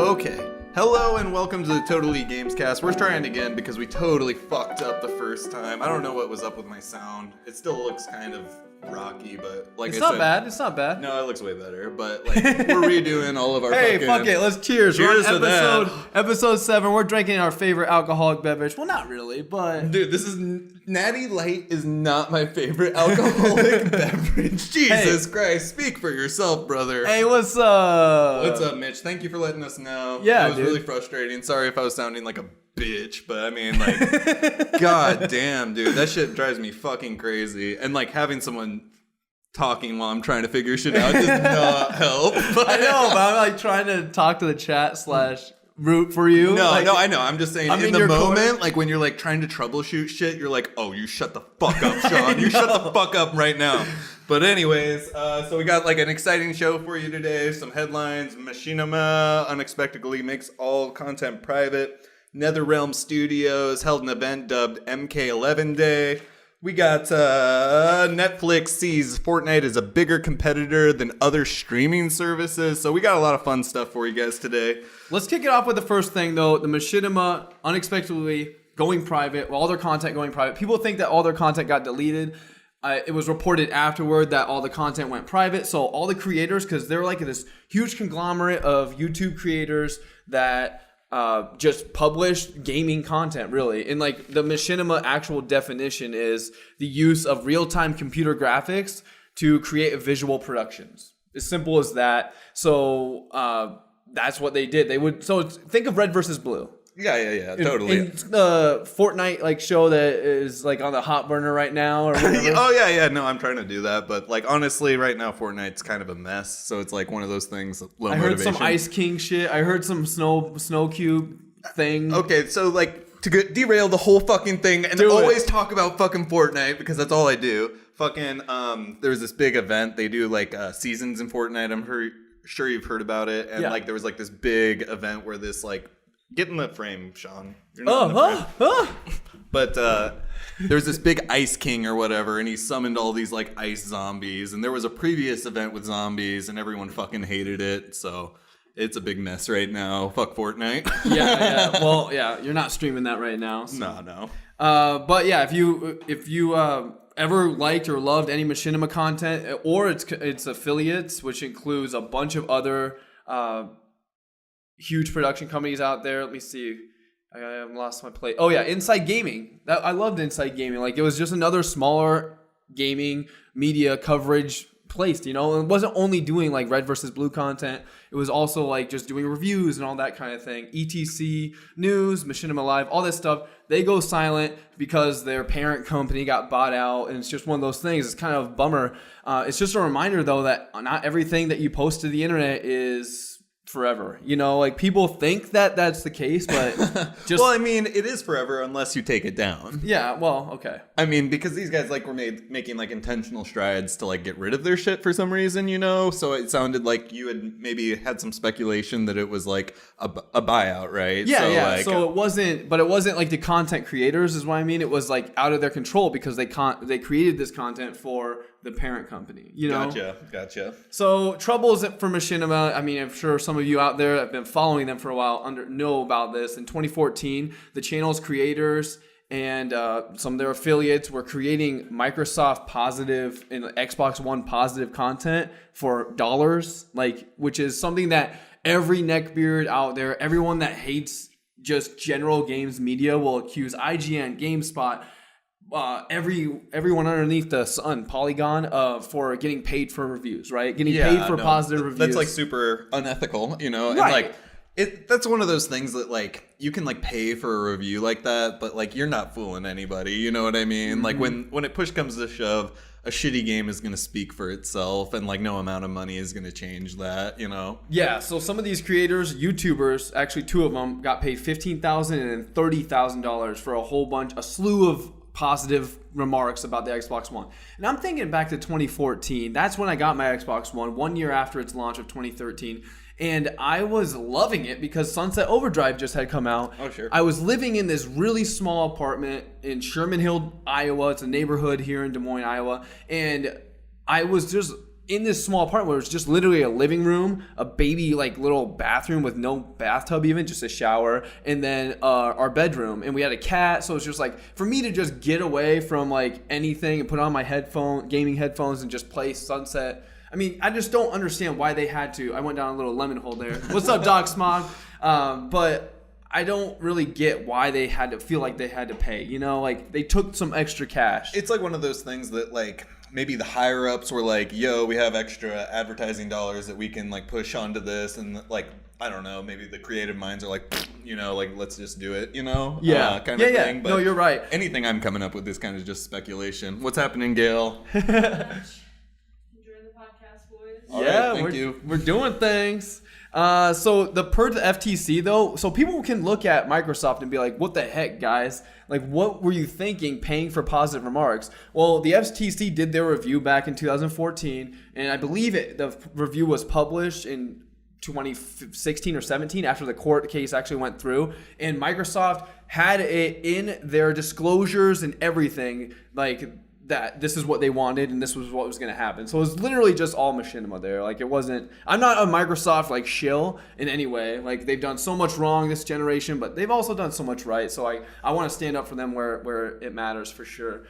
Okay. Hello and welcome to the Totally Games Cast. We're trying again because we totally fucked up the first time. I don't know what was up with my sound. It still looks kind of rocky, but like it's I not said, bad. It's not bad. No, it looks way better. But like we're redoing all of our. Hey, fucking... fuck it. Let's cheers. Cheers We're to on that. episode 7. We're drinking our favorite alcoholic beverage. Well, not really, but Dude, this is Natty Light is not my favorite alcoholic beverage. Jesus Christ, speak for yourself, brother. hey, what's up? What's up, Mitch? Thank you for letting us know. Yeah, that was dude. really frustrating. Sorry if I was sounding like a bitch, but I mean, like, god damn, dude, that shit drives me fucking crazy. And like having someone talking while I'm trying to figure shit out does not help. I know, but I'm like trying to talk to the chat / root for you. No, like, no, I know. I'm just saying, I'm in in the your moment, corner. like when you're like trying to troubleshoot shit, you're like, oh, you shut the fuck up, Sean. You shut the fuck up right now. But anyways, so we got like an exciting show for you today. Some headlines. Machinima unexpectedly makes all content private. NetherRealm Studios held an event dubbed MK11 Day. We got Netflix sees Fortnite as a bigger competitor than other streaming services. So we got a lot of fun stuff for you guys today. Let's kick it off with the first thing, though. The Machinima unexpectedly going private, all their content going private. People think that all their content got deleted. It was reported afterward that all the content went private. So all the creators, because they're like this huge conglomerate of YouTube creators that just publish gaming content, really. And like the Machinima actual definition is the use of real-time computer graphics to create visual productions. As simple as that. So that's what they did. They would. So think of Red versus Blue. Yeah, totally. In the Fortnite like show that is like on the hot burner right now or whatever. Oh yeah, no, I'm trying to do that, but like honestly, right now Fortnite's kind of a mess, so it's like one of those things. Low I heard motivation. some Ice King shit. I heard some snow cube thing. Okay, so like to derail the whole fucking thing and always talk about fucking Fortnite because that's all I do. Fucking there's this big event they do like seasons in Fortnite. I'm sure you've heard about it, and like there was like this big event where this like. Get in the frame, Sean. You're not in the frame. But there's this big Ice King or whatever, and he summoned all these like ice zombies. And there was a previous event with zombies, and everyone fucking hated it. So it's a big mess right now. Fuck Fortnite. Yeah. Well, yeah, you're not streaming that right now. So. No. But yeah, if you ever liked or loved any Machinima content or its affiliates, which includes a bunch of other huge production companies out there. Let me see. I lost my plate. Oh yeah, Inside Gaming. I loved Inside Gaming. Like it was just another smaller gaming media coverage place, you know? And it wasn't only doing like Red versus Blue content. It was also like just doing reviews and all that kind of thing. ETC News, Machinima Live, all this stuff. They go silent because their parent company got bought out, and it's just one of those things. It's kind of a bummer. It's just a reminder though that not everything that you post to the internet is forever, you know, like people think that that's the case, but just well, I mean, it is forever unless you take it down. Yeah, well, okay. I mean, because these guys like were making like intentional strides to like get rid of their shit for some reason, you know. So it sounded like you had maybe had some speculation that it was like a buyout, right? Yeah, so, yeah. Like, so it wasn't like the content creators, is what I mean. It was like out of their control because they created this content for the parent company, you know. Gotcha. So troubles for Machinima. I mean, I'm sure some of you out there that have been following them for a while know about this. In 2014, the channel's creators and some of their affiliates were creating Microsoft positive and Xbox One positive content for dollars, like, which is something that every neckbeard out there, everyone that hates just general games media will accuse IGN, GameSpot, everyone underneath the sun, Polygon, for getting paid for reviews, right? Getting paid for positive reviews. That's like super unethical, you know? Right. And like that's one of those things that like you can like pay for a review like that, but like you're not fooling anybody, you know what I mean? Mm-hmm. Like when it push comes to shove, a shitty game is going to speak for itself, and like no amount of money is going to change that, you know? Yeah, so some of these creators, YouTubers, actually 2 of them got paid $15,000 and $30,000 for a slew of positive remarks about the Xbox One. And I'm thinking back to 2014. That's when I got my Xbox One, 1 year after its launch of 2013. And I was loving it because Sunset Overdrive just had come out. Oh, sure. I was living in this really small apartment in Sherman Hill, Iowa. It's a neighborhood here in Des Moines, Iowa. And I was just in this small apartment where it's just literally a living room, a baby like little bathroom with no bathtub even, just a shower, and then our bedroom. And we had a cat, so it's just like for me to just get away from like anything and put on my gaming headphones and just play Sunset. I mean, I just don't understand why they had to. I went down a little lemon hole there. What's up, Doc Smog? But I don't really get why they had to feel like they had to pay. You know, like they took some extra cash. It's like one of those things that like maybe the higher ups were like, yo, we have extra advertising dollars that we can like push onto this, and like I don't know, maybe the creative minds are like, you know, like let's just do it, you know, kind of thing. But no, you're right. Anything I'm coming up with is kind of just speculation. What's happening, Gail? Enjoying the podcast, boys. All yeah, right, thank you. We're doing things. So per the FTC though, so people can look at Microsoft and be like, what the heck, guys? Like, what were you thinking paying for positive remarks? Well, the FTC did their review back in 2014, and I believe the review was published in 2016 or 17 after the court case actually went through, and Microsoft had it in their disclosures and everything, like that this is what they wanted and this was what was going to happen. So it was literally just all machinima there. Like it wasn't, I'm not a Microsoft like shill in any way. Like they've done so much wrong this generation, but they've also done so much right. So I want to stand up for them where it matters for sure.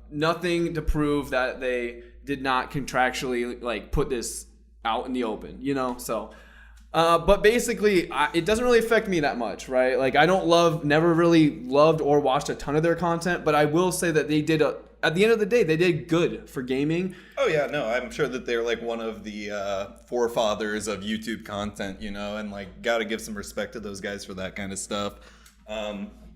Nothing to prove that they did not contractually like put this out in the open, you know? So, but basically it doesn't really affect me that much, right? Like I never really loved or watched a ton of their content, but I will say that they did at the end of the day, they did good for gaming. Oh yeah, no, I'm sure that they're like one of the forefathers of YouTube content, you know, and like got to give some respect to those guys for that kind of stuff.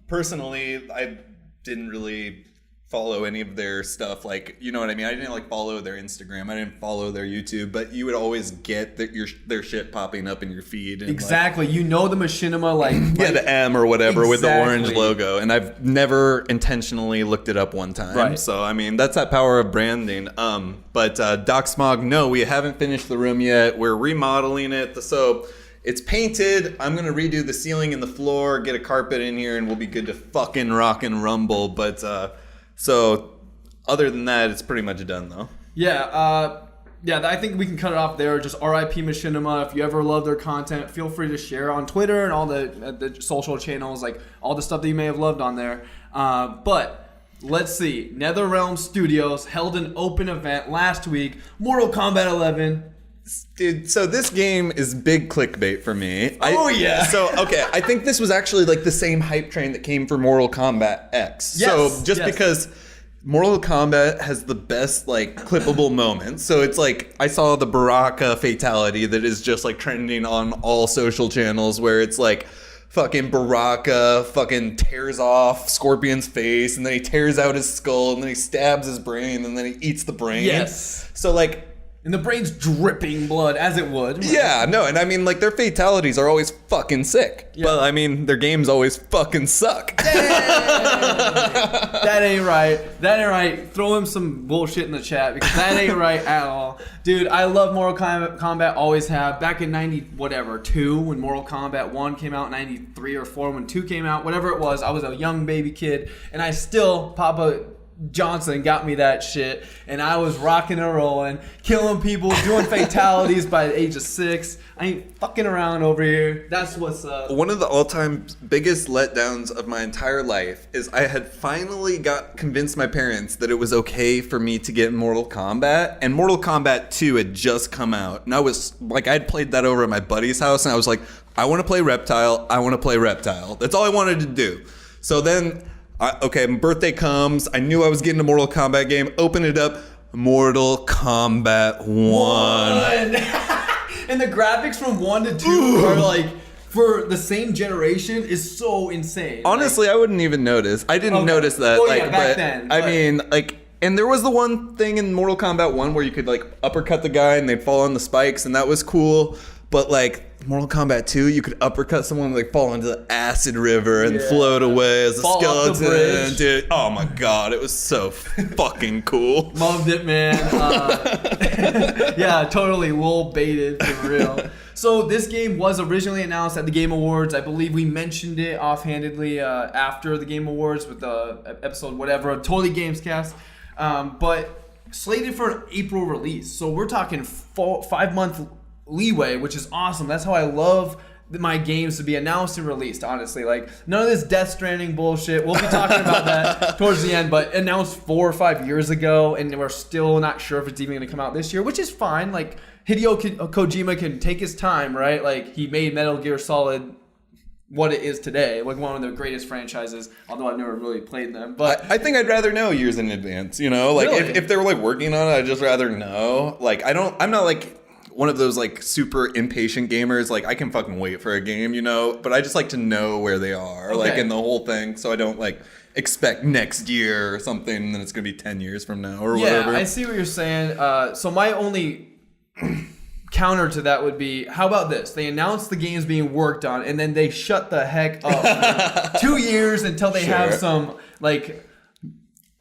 Personally, I didn't really follow any of their stuff, like, you know what I mean? I didn't like follow their Instagram, I didn't follow their YouTube, but you would always get their shit popping up in your feed. And exactly, like, you know the machinima, like yeah, the M or whatever with the orange Exactly. logo, and I've never intentionally looked it up one time. Right. So I mean, that's that power of branding. But Doc Smog, no, we haven't finished the room yet. We're remodeling it, so it's painted. I'm gonna redo the ceiling and the floor, get a carpet in here, and we'll be good to fucking rock and rumble. But so other than that, it's pretty much done though. Yeah, I think we can cut it off there. Just RIP Machinima. If you ever love their content, feel free to share on Twitter and all the social channels, like all the stuff that you may have loved on there. But let's see. NetherRealm Studios held an open event last week. Mortal Kombat 11. Dude, so this game is big clickbait for me. Yeah. So, okay, I think this was actually like the same hype train that came for Mortal Kombat X. Yes, so just yes. because Mortal Kombat has the best like clippable moments. So it's like I saw the Baraka fatality that is just like trending on all social channels where it's like fucking Baraka fucking tears off Scorpion's face and then he tears out his skull and then he stabs his brain and then he eats the brain. Yes. So like, And the brain's dripping blood, as it would. yeah, no, and I mean, like, their fatalities are always fucking sick. Yeah. But, I mean, their games always fucking suck. That ain't right. That ain't right. Throw him some bullshit in the chat because that ain't right at all. Dude, I love Mortal Kombat, always have. Back in 2, when Mortal Kombat 1 came out, 93 or 4 when 2 came out, whatever it was, I was a young baby kid, and I still, Papa Johnson got me that shit, and I was rocking and rolling, killing people, doing fatalities by the age of 6. I ain't fucking around over here. That's what's up. One of the all-time biggest letdowns of my entire life is I had finally got convinced my parents that it was okay for me to get Mortal Kombat, and Mortal Kombat 2 had just come out, and I was like, I'd played that over at my buddy's house, and I was like, I want to play Reptile. I want to play Reptile. That's all I wanted to do. So then, okay, my birthday comes. I knew I was getting a Mortal Kombat game. Open it up. Mortal Kombat 1. And the graphics from 1 to 2 are like, for the same generation, is so insane. Honestly, I wouldn't even notice. I didn't Okay. notice that. Well, yeah, like, back but, then, I but- mean, like, and there was the one thing in Mortal Kombat 1 where you could, like, uppercut the guy and they'd fall on the spikes, and that was cool. But, like, Mortal Kombat 2, you could uppercut someone and, like, fall into the acid river and Yeah. float away as a Fall off the skeleton. bridge. Dude, oh my god, it was so fucking cool. Loved it, man. Yeah, totally. Lol baited for real. So this game was originally announced at the Game Awards. I believe we mentioned it offhandedly after the Game Awards with the episode whatever, Totally Gamescast. But slated for an April release. So we're talking 5-month leeway, which is awesome. That's how I love my games to be announced and released, honestly. Like, none of this Death Stranding bullshit. We'll be talking about that towards the end, but announced 4 or 5 years ago, and we're still not sure if it's even going to come out this year, which is fine. Like, Hideo Kojima can take his time, right? Like, he made Metal Gear Solid what it is today, like one of the greatest franchises, although I've never really played them. But I think I'd rather know years in advance, you know? Like, Really? if they were, like, working on it, I'd just rather know. Like, I'm not, like, one of those, like, super impatient gamers. Like, I can fucking wait for a game, you know? But I just like to know where they are, like, Okay. in the whole thing, so I don't, like, expect next year or something, and then it's gonna be 10 years from now or yeah, whatever. I see what you're saying. So my only counter to that would be, how about this? They announce the game's being worked on, and then they shut the heck up for 2 years until they have Sure. some, like,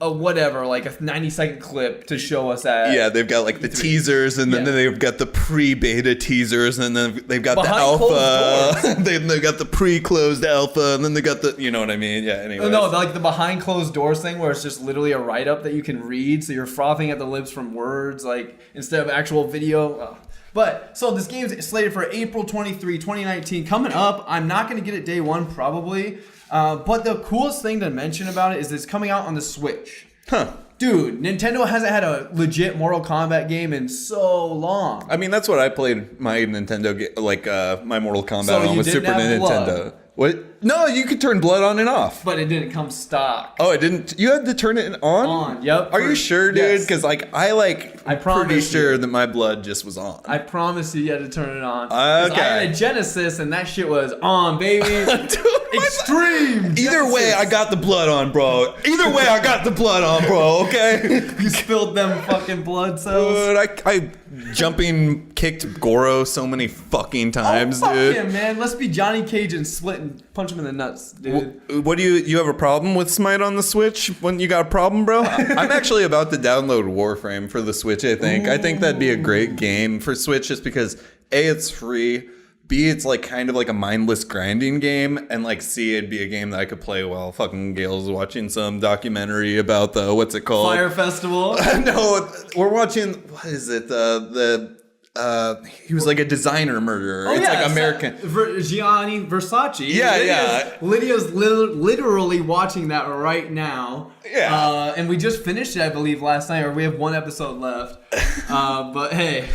a 90-second clip to show us that. Yeah, they've got like the teasers, and then Yeah. they've got the pre-beta teasers, and then they've got Behind the alpha. closed they've got the pre-closed alpha, and then they got the, you know what I mean? Yeah. Anyway. No, like the behind closed doors thing where it's just literally a write-up that you can read, so you're frothing at the lips from words, like, instead of actual video. But, so this game's slated for April 23, 2019, coming up. I'm not going to get it day one, probably. But the coolest thing to mention about it is it's coming out on the Switch. Huh. Dude, Nintendo hasn't had a legit Mortal Kombat game in so long. I mean, that's what I played my Nintendo my Mortal Kombat So on you with didn't Super have blood? Nintendo. What? No, you could turn blood on and off. But it didn't come stock. Oh, it didn't. You had to turn it on. On, yep. Are you sure, dude? Yes. Because I I promise pretty sure you. that my blood just was on. I promise you had to turn it on. 'Cause I had Okay. a Genesis and that shit was on, baby. Dude, Extreme. Either way, Genesis. I got the blood on, bro. Either way, I got the blood on, bro. Okay. You spilled them fucking blood cells. Dude, I jumping kicked Goro so many fucking times, fuck dude. him, man. Let's be Johnny Cage and split and punch him in the nuts, dude. What do you have a problem with Smite on the Switch? When you got a problem, bro? I'm actually about to download Warframe for the Switch. I think that'd be a great game for Switch, just because A, it's free. B, it's like kind of like a mindless grinding game, and like C, it'd be a game that I could play while fucking Gail's watching some documentary about the what's it called? Fire Festival. No, we're watching. What is it? He was like a designer murderer. It's like American. Gianni Versace. Yeah, yeah. Lydia's literally watching that right now. Yeah. And we just finished it, I believe, last night, or we have one episode left. But hey,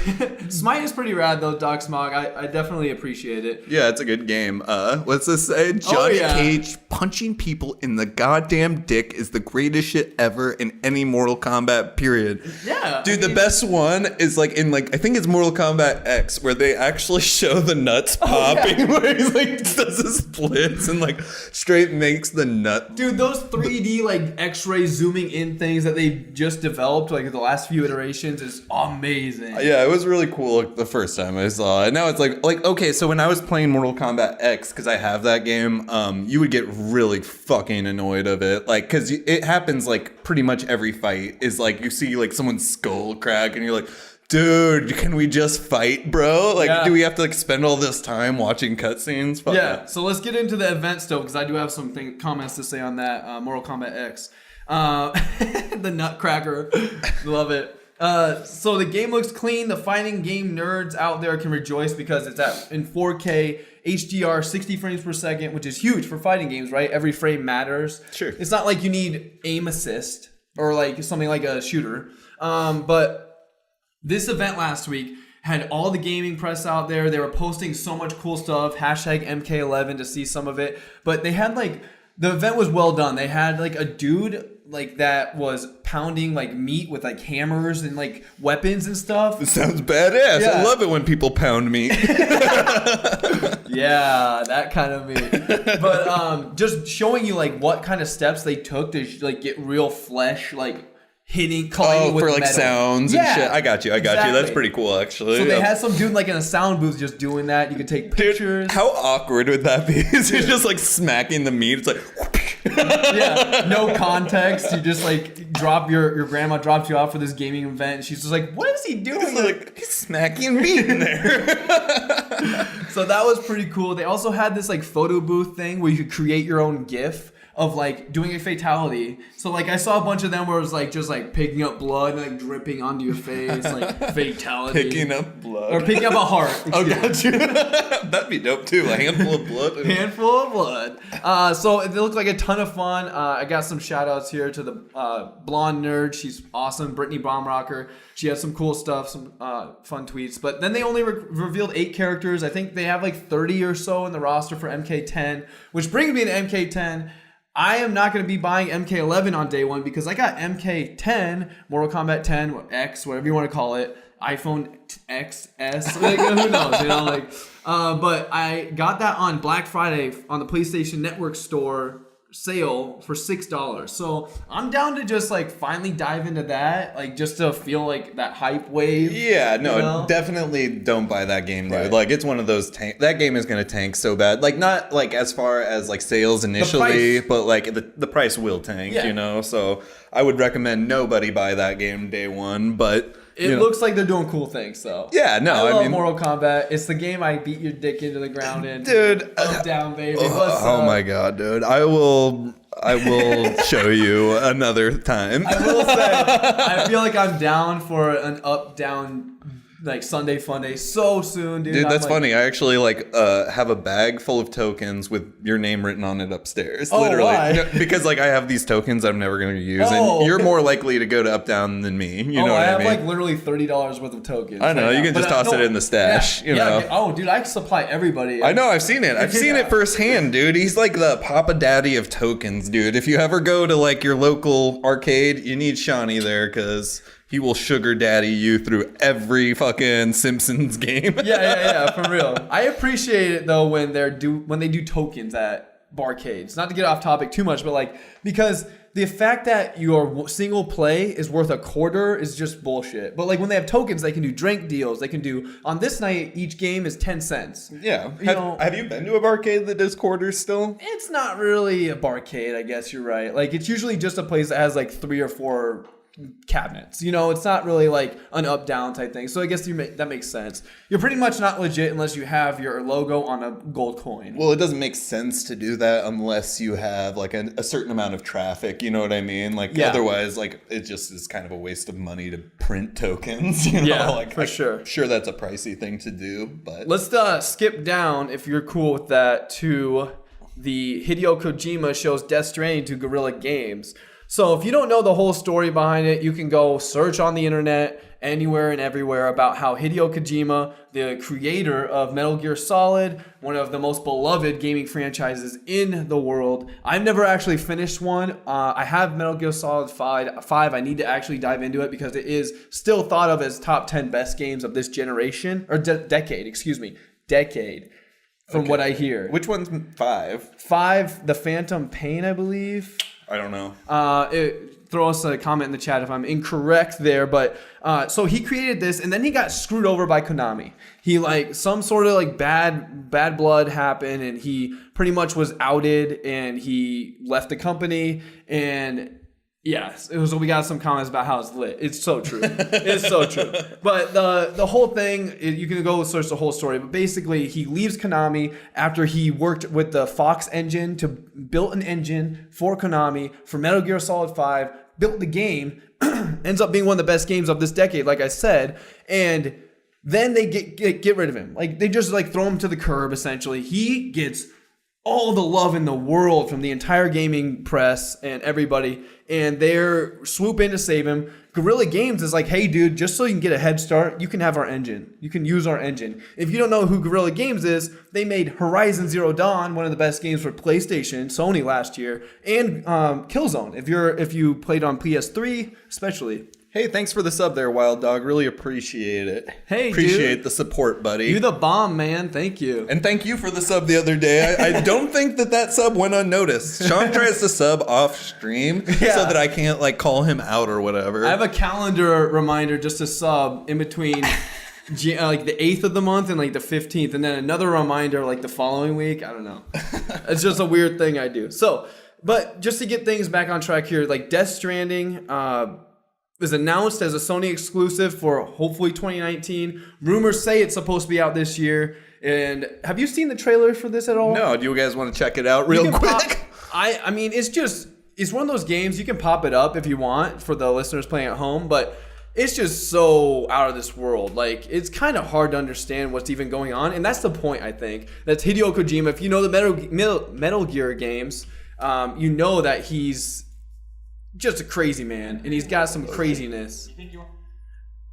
Smite is pretty rad though, Doc Smog. I definitely appreciate it. Yeah, it's a good game. What's this say? Johnny yeah. Cage punching people in the goddamn dick is the greatest shit ever in any Mortal Kombat period. Yeah. Dude, the best one is like in I think it's Mortal Kombat X, where they actually show the nuts popping, where he's like does the splits and like straight makes the nut. Dude, those 3D like X-ray zooming in things that they just developed, like the last few iterations, is amazing. Yeah, it was really cool the first time I saw it. Now it's like okay, so when I was playing Mortal Kombat X, because I have that game, you would get really fucking annoyed of it, like because it happens like pretty much every fight is like you see like someone's skull crack and you're like, dude, can we just fight, bro? Like, Yeah. do we have to like spend all this time watching cutscenes? Fuck Yeah, that. so let's get into the event still, because I do have some comments to say on that Mortal Kombat X. The Nutcracker, love it. So the game looks clean. The fighting game nerds out there can rejoice because it's in 4K HDR, 60 frames per second, which is huge for fighting games, right? Every frame matters. Sure. It's not like you need aim assist or like something like a shooter. But this event last week had all the gaming press out there. They were posting so much cool stuff. Hashtag MK11 to see some of it. But they had like, the event was well done. They had like a dude like that was pounding like meat with like hammers and like weapons and stuff. It sounds badass. Yeah. I love it when people pound me. Yeah, that kind of meat. But just showing you like what kind of steps they took to like get real flesh, like colliding with for like metal. sounds Yeah, and shit. I got you. That's exactly. pretty cool, actually. So they Yeah. had some dude like in a sound booth just doing that. You could take pictures. Dude, how awkward would that be? Is he just like smacking the meat? It's like, Yeah, no context. You just like your grandma drops you off for this gaming event, and she's just like, what is he doing? He's like, he's smacking meat in there. So that was pretty cool. They also had this like photo booth thing where you could create your own GIF of like doing a fatality. So like I saw a bunch of them where it was like just like picking up blood and like dripping onto your face, like fatality. Picking up blood. Or picking up a heart. Oh, got you. That'd be dope too. A handful of blood. Handful of blood. So it looked like a ton of fun. I got some shout outs here to the blonde nerd. She's awesome. Brittany Baumrocker. She has some cool stuff, some fun tweets. But then they only revealed 8 characters. I think they have like 30 or so in the roster for MK10, which brings me to MK10. I am not going to be buying MK11 on day one because I got MK10, Mortal Kombat 10, or X, whatever you want to call it, iPhone XS, like, who knows, you know, like. But I got that on Black Friday on the PlayStation Network store sale for $6. So I'm down to just like finally dive into that, like just to feel like that hype wave. Yeah, no, you know? definitely don't buy that game, dude. Right. Like, it's one of those that game is gonna tank so bad. Like, not like as far as like sales initially, but like the price will tank, Yeah. you know. So I would recommend nobody buy that game day one, but It looks like they're doing cool things, though. Yeah, no, I love mean, Mortal Kombat. It's the game I beat your dick into the ground in. dude. Up, down, baby. Oh my god, dude! I will show you another time. I will say, I feel like I'm down for an up, down, like Sunday fun day so soon, dude. Dude, I'm that's like, funny. I actually have a bag full of tokens with your name written on it upstairs. Oh, literally. why? No, because like I have these tokens I'm never gonna use, Oh. and you're more likely to go to up down than me. You know what I I have mean? like literally $30 worth of tokens. I know, right you now. can just But, toss it in the stash, you know. Oh, dude, I supply everybody. I know, I've seen it. I've seen Yeah. it firsthand, dude. He's like the Papa Daddy of tokens, dude. If you ever go to like your local arcade, you need Shawnee there because he will sugar daddy you through every fucking Simpsons game. Yeah, for real. I appreciate it though when they do tokens at barcades. Not to get off topic too much, but like because the fact that your single play is worth $0.25 is just bullshit. But like when they have tokens, they can do drink deals. They can do on this night each game is 10 cents. Yeah. You know- Have you been to a barcade that does quarters still? It's not really a barcade, I guess you're right. Like it's usually just a place that has like 3 or 4 cabinets. You know, it's not really like an up down type thing. So I guess that makes sense. You're pretty much not legit unless you have your logo on a gold coin. Well, it doesn't make sense to do that unless you have like a certain amount of traffic. You know what I mean? Like otherwise, like it just is kind of a waste of money to print tokens. You know? Yeah, like, for sure. Sure, that's a pricey thing to do, but Let's skip down, if you're cool with that, to the Hideo Kojima shows Death Stranding to Guerrilla Games. So if you don't know the whole story behind it, you can go search on the internet anywhere and everywhere about how Hideo Kojima, the creator of Metal Gear Solid, one of the most beloved gaming franchises in the world. I've never actually finished one. I have Metal Gear Solid 5. I need to actually dive into it because it is still thought of as top 10 best games of this generation, or decade, from what I hear. which one's 5? 5, The Phantom Pain, I believe. I don't know. Throw us a comment in the chat if I'm incorrect there, but so he created this and then he got screwed over by Konami. He like some sort of like bad blood happened and he pretty much was outed and he left the company. And yes, we got some comments about how it's lit. It's so true. It's so true. But the whole thing, you can go search the whole story. But basically, he leaves Konami after he worked with the Fox engine to build an engine for Konami for Metal Gear Solid 5, built the game, ends up being one of the best games of this decade, like I said, and then they get rid of him. Like they just like throw him to the curb. Essentially, he gets all the love in the world from the entire gaming press and everybody, and they're swoop in to save him. Guerrilla Games is like, hey dude, just so you can get a head start, you can have our engine. You can use our engine. If you don't know who Guerrilla Games is, they made Horizon Zero Dawn, one of the best games for PlayStation, Sony last year, and Killzone. If you played on PS3, especially. Hey, thanks for the sub there, Wild Dog. Really appreciate it. Hey, appreciate dude. the support, buddy. You the bomb, man. Thank you. And thank you for the sub the other day. I don't think that sub went unnoticed. Sean tries to sub off stream so that I can't like call him out or whatever. I have a calendar reminder just to sub in between like the 8th of the month and like the 15th, and then another reminder like the following week. I don't know. It's just a weird thing I do. So But just to get things back on track here, like Death Stranding is announced as a Sony exclusive for hopefully 2019. Rumors say it's supposed to be out this year. And have you seen the trailer for this at all? No, do you guys want to check it out real You can quick? I mean, it's one of those games you can pop it up if you want for the listeners playing at home, but it's just so out of this world. Like, it's kind of hard to understand what's even going on, and that's the point, I think. That's Hideo Kojima. If you know the Metal Gear games, you know that he's just a crazy man, and he's got some craziness.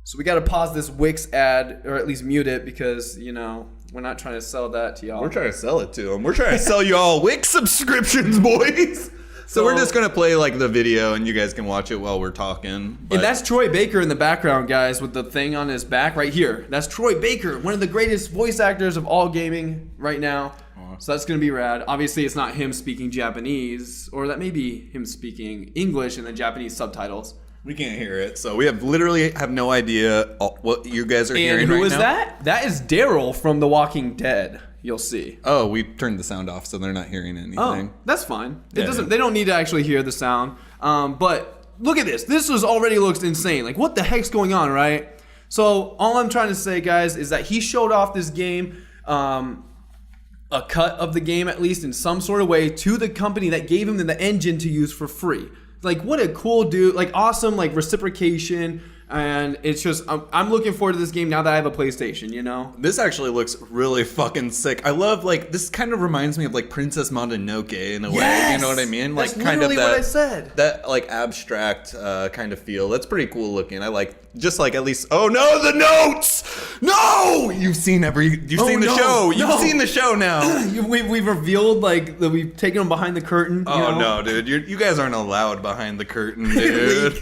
So we got to pause this Wix ad, or at least mute it, because, you know, we're not trying to sell that to y'all. We're trying to sell it to them. We're trying to sell you all Wix subscriptions, boys. So we're just going to play like the video and you guys can watch it while we're talking. But And that's Troy Baker in the background, guys, with the thing on his back right here. That's Troy Baker, one of the greatest voice actors of all gaming right now. So that's going to be rad. Obviously, it's not him speaking Japanese, or that may be him speaking English and the Japanese subtitles. we can't hear it. So we literally have no idea what you guys are hearing And who right is now. that? That is Daryl from The Walking Dead. You'll see. Oh, we turned the sound off so they're not hearing anything. Oh, that's fine. It Yeah, doesn't. yeah. They don't need to actually hear the sound. But look at this. This already looks insane. Like, what the heck's going on, right? So all I'm trying to say, guys, is that he showed off this game, a cut of the game at least in some sort of way, to the company that gave him the engine to use for free. Like, what a cool dude! Like, awesome, like reciprocation. And it's just, I'm looking forward to this game now that I have a PlayStation, you know? This actually looks really fucking sick. I love, like, this kind of reminds me of, like, Princess Mononoke in a way. You know what I mean? Like, That's kind of literally that, what I said. that, like, abstract kind of feel. That's pretty cool looking. I like, just like, at least, oh no, the notes! No! You've seen the no, show. You've no. seen the show now. We've revealed, like, that we've taken them behind the curtain. Oh, you know? no, dude. You guys aren't allowed behind the curtain, dude.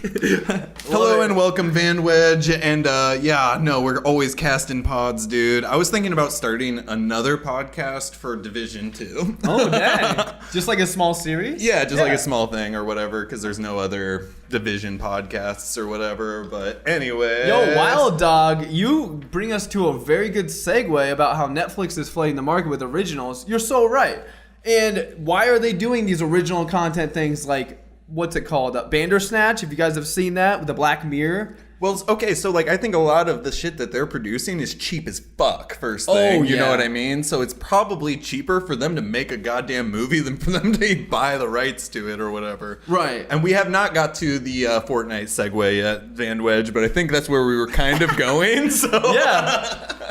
Hello and welcome, Van Wedge. And yeah, no, we're always casting pods, dude. I was thinking about starting another podcast for Division 2. Oh, dang. Just like a small series? Yeah, just like a small thing or whatever, because there's no other Division podcasts or whatever. But anyway. Yo, Wild Dog, you bring us to a very good segue about how Netflix is flooding the market with originals. You're so right. And why are they doing these original content things like, what's it called? Bandersnatch, if you guys have seen that, with the Black Mirror. Well, okay, so like I think a lot of the shit that they're producing is cheap as fuck, first thing. Oh, You know yeah. what I mean? So it's probably cheaper for them to make a goddamn movie than for them to buy the rights to it or whatever. Right. And we have not got to the Fortnite segue yet, Van Wedge, but I think that's where we were kind of going. So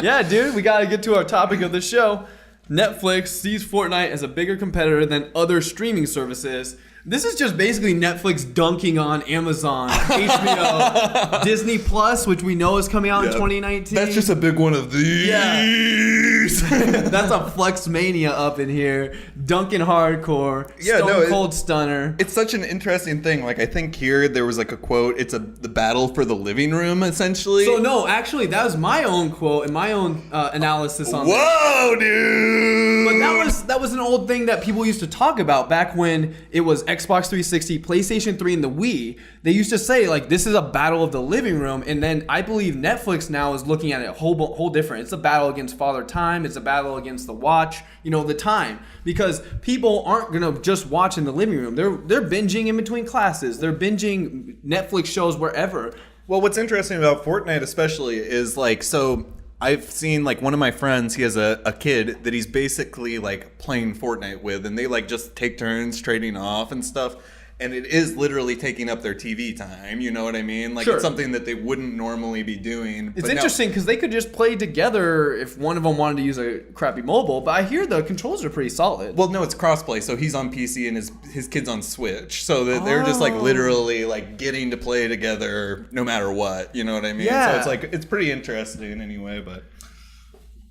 Yeah, dude, we got to get to our topic of the show. Netflix sees Fortnite as a bigger competitor than other streaming services. This is just basically Netflix dunking on Amazon, HBO, Disney Plus, which we know is coming out in 2019. That's just a big one of these. That's a flex mania up in here. Dunking hardcore. Yeah, Stone no, Cold Stunner. It's such an interesting thing. Like I think here there was like a quote. It's the battle for the living room, essentially. So no, actually, that was my own quote and my own analysis on that. Whoa, dude! But that was an old thing that people used to talk about back when it was Xbox 360, PlayStation 3, and the Wii. They used to say, like, this is a battle of the living room. And then I believe Netflix now is looking at it whole different. It's a battle against Father Time. It's a battle against the watch, the time. Because people aren't going to just watch in the living room. They're binging in between classes. They're binging Netflix shows wherever. Well, what's interesting about Fortnite especially is like, so I've seen like one of my friends, he has a kid that he's basically like playing Fortnite with, and they like just take turns trading off and stuff. And it is literally taking up their TV time, you know what I mean? Like Sure. It's something that they wouldn't normally be doing. It's but now- interesting because they could just play together if one of them wanted to use a crappy mobile. But I hear the controls are pretty solid. Well, no, it's crossplay. So he's on PC and his kid's on Switch. So that they're just like Oh. literally like getting to play together no matter what. You know what I mean? Yeah. So it's like it's pretty interesting anyway. But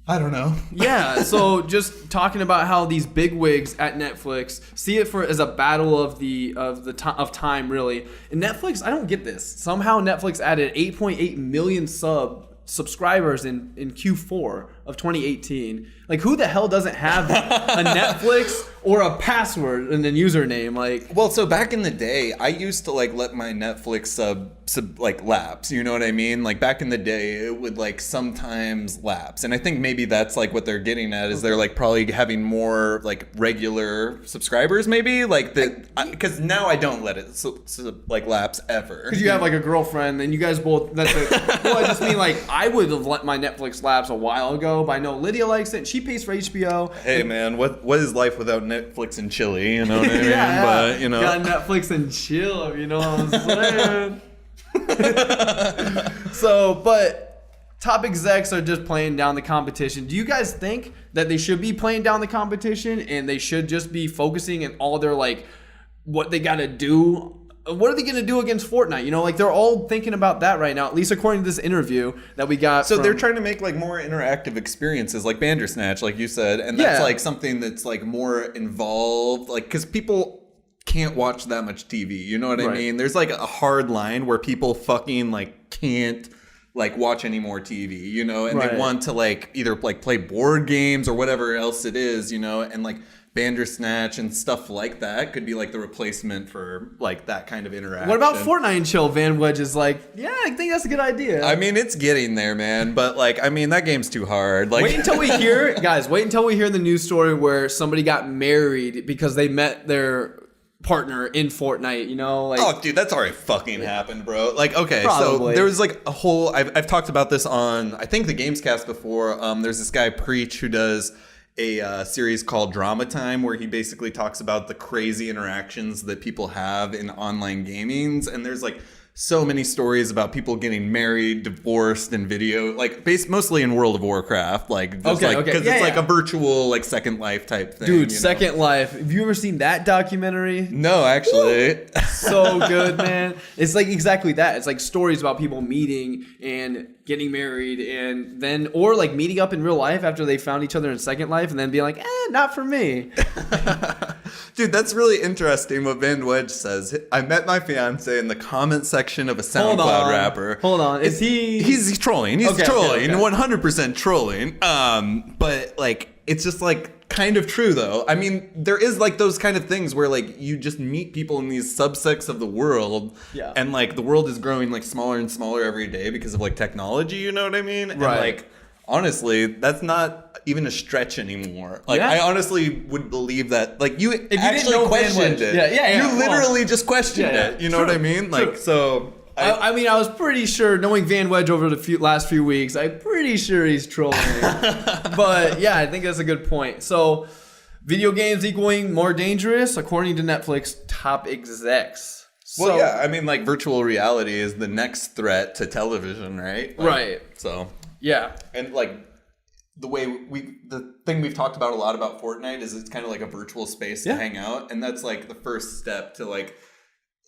I don't know. Yeah, so just talking about how these big wigs at Netflix see it as a battle of time, really. And Netflix, I don't get this. Somehow Netflix added 8.8 million subscribers in Q4 of 2018. Like, who the hell doesn't have a Netflix or a password and then username? Like, Well, so back in the day, I used to like let my Netflix sub like lapse. You know what I mean? Like back in the day, it would like sometimes lapse, and I think maybe that's like what they're getting at is they're like probably having more like regular subscribers, maybe like that because now I don't let it like lapse ever. because you have like a girlfriend and you guys both. Well, I just mean like I would have let my Netflix lapse a while ago, but I know Lydia likes it. And she pays for HBO. Hey man, what is life without Netflix and Chili? You know what I mean? Yeah, But you know, got Netflix and chill. You know what I'm saying? So, but top execs are just playing down the competition. Do you guys think that they should be playing down the competition and they should just be focusing on all their like what they got to do? What are they going to do against Fortnite? You know, like they're all thinking about that right now, at least according to this interview that we got. so they're trying to make like more interactive experiences, like Bandersnatch, like you said, and that's Yeah. like something that's like more involved, like because people can't watch that much TV. You know what I Right. mean? There's like a hard line where people fucking like can't like watch any more TV, you know, and Right. they want to like either like play board games or whatever else it is, you know, and like Bandersnatch and stuff like that could be like the replacement for like that kind of interaction. What about Fortnite and chill? Van Wedge is like, yeah, I think that's a good idea. I mean, it's getting there, man. But like, I mean, that game's too hard. Like, Wait until we hear, guys. Wait until we hear the news story where somebody got married because they met their partner in Fortnite. You know, like oh, dude, that's already fucking happened, bro. Like, okay, Probably. so there was like a whole. I've talked about this on I think the Gamescast before. There's this guy Preach who does a series called Drama Time where he basically talks about the crazy interactions that people have in online gamings, and there's like so many stories about people getting married, divorced, and video, like mostly in World of Warcraft, like just Okay, like okay. because Yeah, it's like yeah. a virtual like Second Life type thing. dude, you know? Second Life. Have you ever seen that documentary? No, actually. So good, man. It's like exactly that. It's like stories about people meeting and getting married and then or like meeting up in real life after they found each other in Second Life and then being like, not for me. Dude, that's really interesting what Van Wedge says. I met my fiance in the comment section of a Hold SoundCloud on. rapper. Hold on. Is he He's trolling. He's Okay, trolling. okay. 100% trolling. But like it's just like kind of true though. I mean, there is like those kind of things where like you just meet people in these subsects of the world Yeah. and like the world is growing like smaller and smaller every day because of like technology, you know what I mean? And Right. like honestly, that's not even a stretch anymore. Like Yeah. I honestly would believe that like you didn't actually know Van questioned Wedge. it. Yeah, You well, literally just questioned yeah, it. You know true, what I mean? Like true. so I mean, I was pretty sure, knowing Van Wedge over the last few weeks, I'm pretty sure he's trolling. But yeah, I think that's a good point. So, video games equaling more dangerous, according to Netflix top execs. Well, So- yeah, I mean, like virtual reality is the next threat to television, right? Like, Right. So, Yeah. and like the thing we've talked about a lot about Fortnite is it's kind of like a virtual space Yeah. to hang out, and that's like the first step to like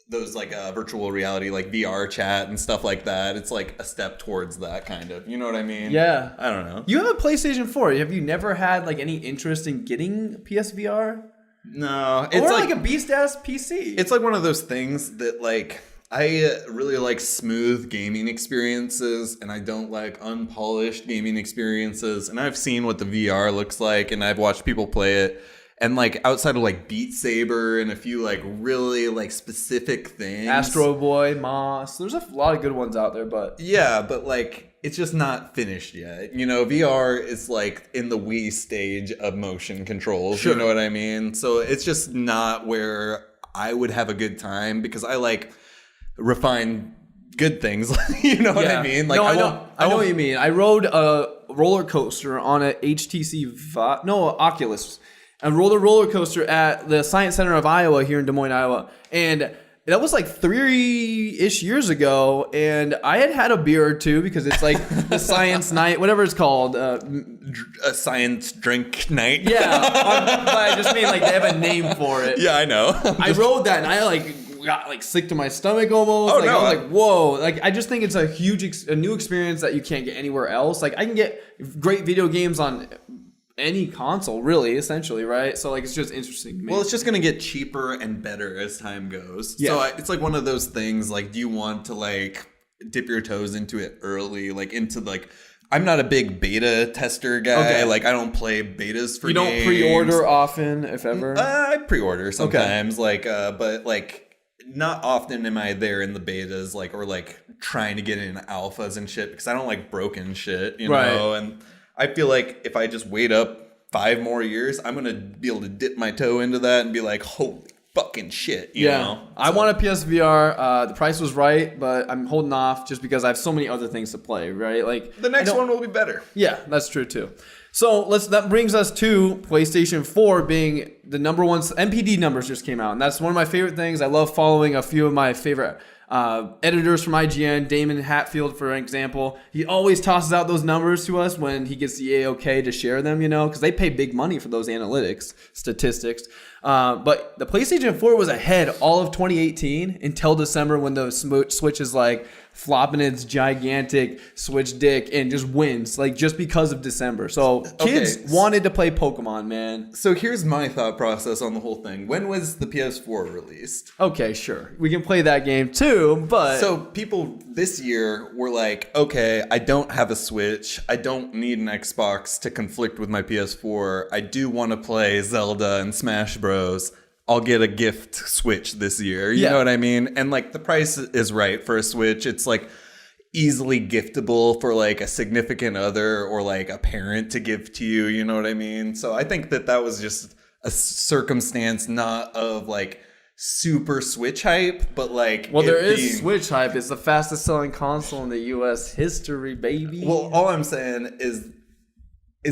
those like virtual reality, like VR chat and stuff like that. It's like a step towards that kind of. You know what I mean? Yeah. I don't know. You have a PlayStation 4. Have you never had like any interest in getting PSVR? No, Or like a beast ass PC? It's like one of those things that like I really like smooth gaming experiences and I don't like unpolished gaming experiences. And I've seen what the VR looks like and I've watched people play it. And like outside of like Beat Saber and a few like really like specific things. Astro Boy, Moss. There's a lot of good ones out there, but Yeah, but like it's just not finished yet. You know, VR is like in the Wii stage of motion controls. Sure. You know what I mean? So it's just not where I would have a good time because I like refine good things. You know what I mean? Like no, I won't- know. I know what you mean. I rode a roller coaster on a Oculus. I rode a roller coaster at the Science Center of Iowa here in Des Moines, Iowa, and that was like 3-ish years ago. And I had a beer or two because it's like the science night, whatever it's called. a science drink night. Yeah, but I just mean like they have a name for it. Yeah, I know. I rode that and I like got like sick to my stomach almost. Oh, like, no, I was like, whoa. Like I just think it's a huge, a new experience that you can't get anywhere else. Like I can get great video games on any console, really, essentially, right? So like it's just interesting to me. Well, it's just gonna get cheaper and better as time goes. Yeah. So it's like one of those things. Like, do you want to like dip your toes into it early, like into like I'm not a big beta tester guy. Okay. Like I don't play betas for You don't games. pre-order often, if ever? I pre-order sometimes, but like not often am I there in the betas, like or like trying to get in alphas and shit because I don't like broken shit, you Right. know. And I feel like if I just wait up 5 more years, I'm gonna be able to dip my toe into that and be like, holy fucking shit, you know. I want a PSVR. The price was right, but I'm holding off just because I have so many other things to play. Right, like The next one will be better. Yeah, that's true too. So that brings us to PlayStation 4 being the number one. NPD numbers just came out, and that's one of my favorite things. I love following a few of my favorite editors from IGN, Damon Hatfield, for example. He always tosses out those numbers to us when he gets the AOK to share them, you know, because they pay big money for those analytics, statistics. But the PlayStation 4 was ahead all of 2018 until December when the Switch is like flopping its gigantic Switch dick and just wins, like just because of December. So kids wanted to play Pokemon, man. So here's my thought process on the whole thing. When was the PS4 released? Okay, sure. We can play that game too, but... So people this year were like, okay, I don't have a Switch. I don't need an Xbox to conflict with my PS4. I do want to play Zelda and Smash Bros. I'll get a gift Switch this year. You know what I mean? And like the price is right for a Switch. It's like easily giftable for like a significant other or like a parent to give to you. You know what I mean? So I think that was just a circumstance not of like super Switch hype, but like there is Switch hype. It's the fastest selling console in the US history, baby. Well, all I'm saying is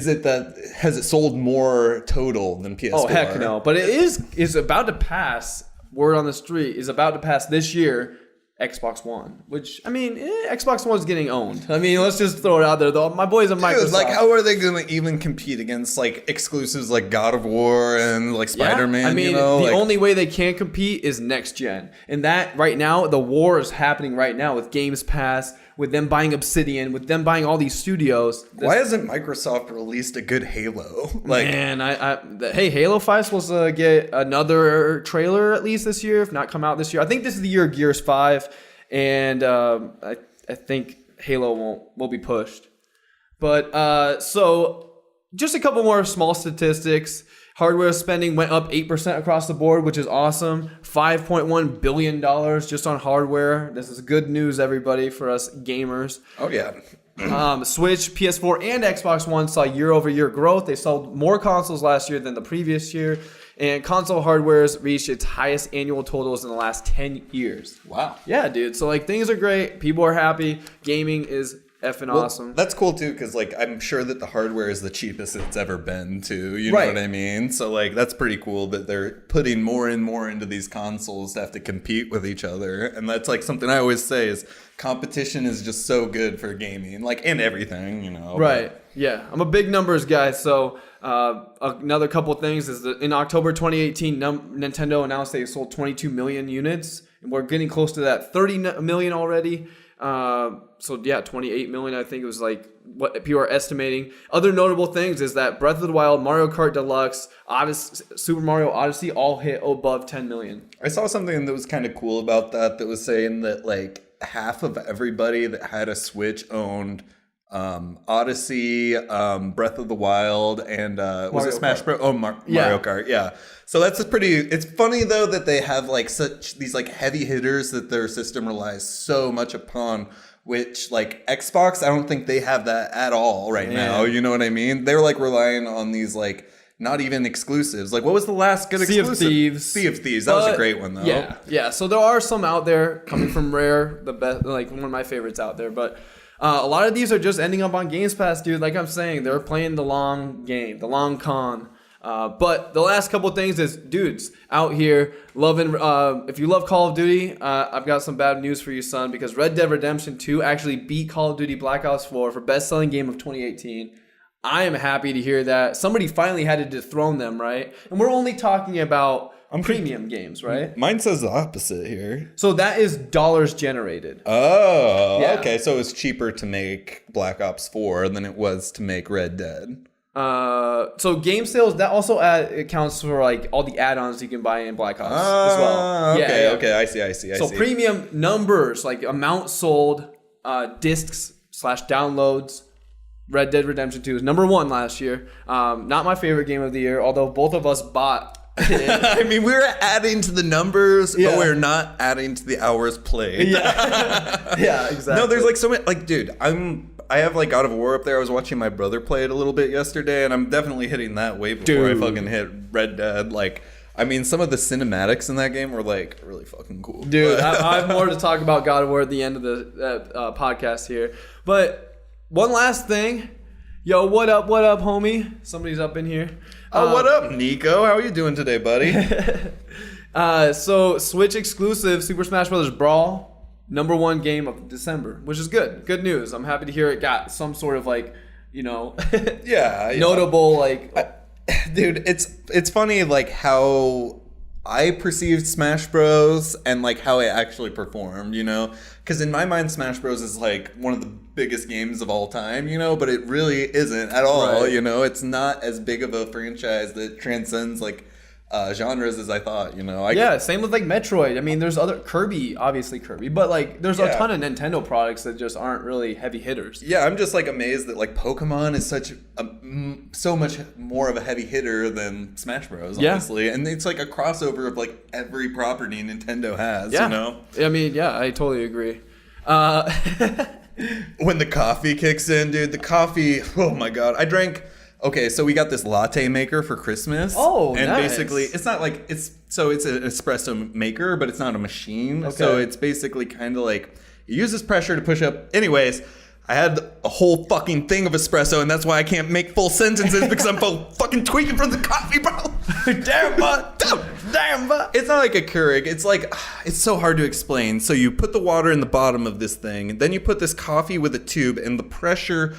it that has it sold more total than PS4? Oh heck no! But is about to pass. Word on the street is about to pass this year. Xbox One, which I mean, Xbox One's getting owned. I mean, let's just throw it out there. Though my boys at Microsoft, like, how are they going to even compete against like exclusives like God of War and like Spider-Man? I mean, you know? the like, only way they can compete is next gen, and that right now the war is happening right now with Games Pass, with them buying Obsidian, with them buying all these studios. Why hasn't Microsoft released a good Halo? Like, man, hey, Halo 5's supposed to get another trailer at least this year, if not come out this year. I think this is the year of Gears 5, and I think Halo will be pushed. But so just a couple more small statistics. Hardware spending went up 8% across the board, which is awesome. $5.1 billion just on hardware. This is good news, everybody, for us gamers. oh yeah. Switch, PS4, and Xbox One saw year-over-year growth. They sold more consoles last year than the previous year. And console hardware's reached its highest annual totals in the last 10 years. Wow. Yeah, dude. So, like, things are great. People are happy. Gaming is effing awesome. That's cool too, because like I'm sure that the hardware is the cheapest it's ever been too. You know Right. what I mean? So like that's pretty cool that they're putting more and more into these consoles to have to compete with each other. And that's like something I always say is competition is just so good for gaming, like in everything, you know. Right. Yeah. I'm a big numbers guy. So another couple things is that in October 2018, Nintendo announced they sold 22 million units. And we're getting close to that 30 million already. So yeah, 28 million, I think it was like what people are estimating. Other notable things is that Breath of the Wild, Mario Kart Deluxe, Super Mario Odyssey all hit above 10 million. I saw something that was kind of cool about that was saying that like half of everybody that had a Switch owned Odyssey, Breath of the Wild, and was it Smash Bros? Oh, Mario Kart, yeah. So that's it's funny though that they have like such these like heavy hitters that their system relies so much upon, which like Xbox, I don't think they have that at all right now. You know what I mean? They're like relying on these like not even exclusives. Like what was the last good exclusive? Sea of Thieves. That was a great one though. Yeah. So there are some out there coming from Rare, the best, like one of my favorites out there, but. A lot of these are just ending up on Games Pass, dude. Like I'm saying, they're playing the long game, the long con. But the last couple of things is, dudes out here loving. If you love Call of Duty, I've got some bad news for you, son. Because Red Dead Redemption 2 actually beat Call of Duty Black Ops 4 for best-selling game of 2018. I am happy to hear that. Somebody finally had to dethrone them, right? And we're only talking about premium games, right? Mine says the opposite here. So that is dollars generated. Oh, Yeah. Okay. So it's cheaper to make Black Ops 4 than it was to make Red Dead. So game sales, that also accounts for like all the add-ons you can buy in Black Ops as well. Okay, Yeah. okay. I see. So premium numbers, like amount sold, discs / downloads, Red Dead Redemption 2 is number 1 last year. Not my favorite game of the year, although both of us bought it. I mean, we're adding to the numbers, Yeah. but we're not adding to the hours played. Yeah, exactly. No, there's like so many. Like, dude, I have like God of War up there. I was watching my brother play it a little bit yesterday, and I'm definitely hitting that way before I Dude. fucking hit Red Dead. Like, I mean, some of the cinematics in that game were like really fucking cool. Dude, But- I have more to talk about God of War at the end of the podcast here. But one last thing. Yo, what up, homie? Somebody's up in here. Oh, what up, Nico? How are you doing today, buddy? So, Switch exclusive Super Smash Bros. Brawl, number 1 game of December, which is good. Good news. I'm happy to hear it got some sort of like, Yeah. notable like. Dude, it's funny like how I perceived Smash Bros and like how it actually performed, because in my mind Smash Bros is like one of the biggest games of all time, but it really isn't at all. Right. It's not as big of a franchise that transcends like genres as I thought. Yeah, same with like Metroid. I mean, there's other obviously Kirby, but like there's a Yeah. ton of Nintendo products that just aren't really heavy hitters. Yeah, I'm just like amazed that like Pokemon is so much more of a heavy hitter than Smash Bros. Yeah. Honestly, and it's like a crossover of like every property Nintendo has. Yeah. I mean, yeah, I totally agree. When the coffee kicks in, dude, the coffee, oh my god. Okay, so we got this latte maker for Christmas. Oh, and nice. basically it's not like it's an espresso maker, but it's not a machine. So Okay. it's basically kind of like it uses pressure to push up. Anyways, I had a whole fucking thing of espresso, and that's why I can't make full sentences because I'm fucking tweaking from the coffee, bro. Damn, but it's not like a Keurig. It's like it's so hard to explain. So you put the water in the bottom of this thing, and then you put this coffee with a tube, and the pressure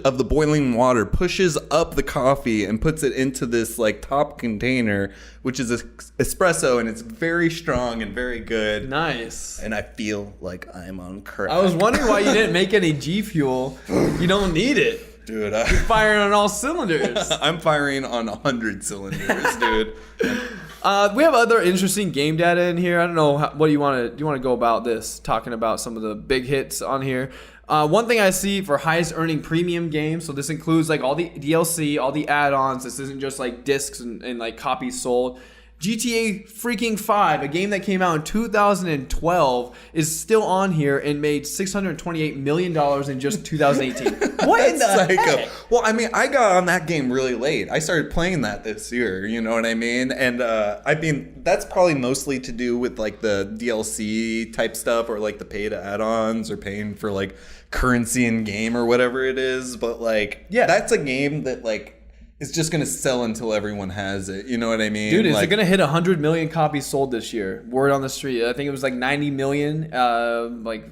of the boiling water pushes up the coffee and puts it into this like top container, which is espresso, and it's very strong and very good. Nice. And I feel like I'm on crack. I was wondering why you didn't make any G Fuel. You don't need it. Dude, Firing on all cylinders. I'm firing on 100 cylinders, dude. We have other interesting game data in here. I don't know what do you want to go about this, talking about some of the big hits on here. One thing I see for highest earning premium games, so this includes like all the DLC, all the add-ons. This isn't just like discs and like copies sold. GTA freaking 5, a game that came out in 2012, is still on here and made $628 million in just 2018. What in the heck? Well, I mean, I got on that game really late. I started playing that this year, you know what I mean? And I mean, that's probably mostly to do with like the DLC type stuff or like the pay to add-ons or paying for like currency in game or whatever it is. But like, Yeah. that's a game that like is just going to sell until everyone has it. You know what I mean? Dude, is like, it going to hit 100 million copies sold this year? Word on the street. I think it was like 90 million like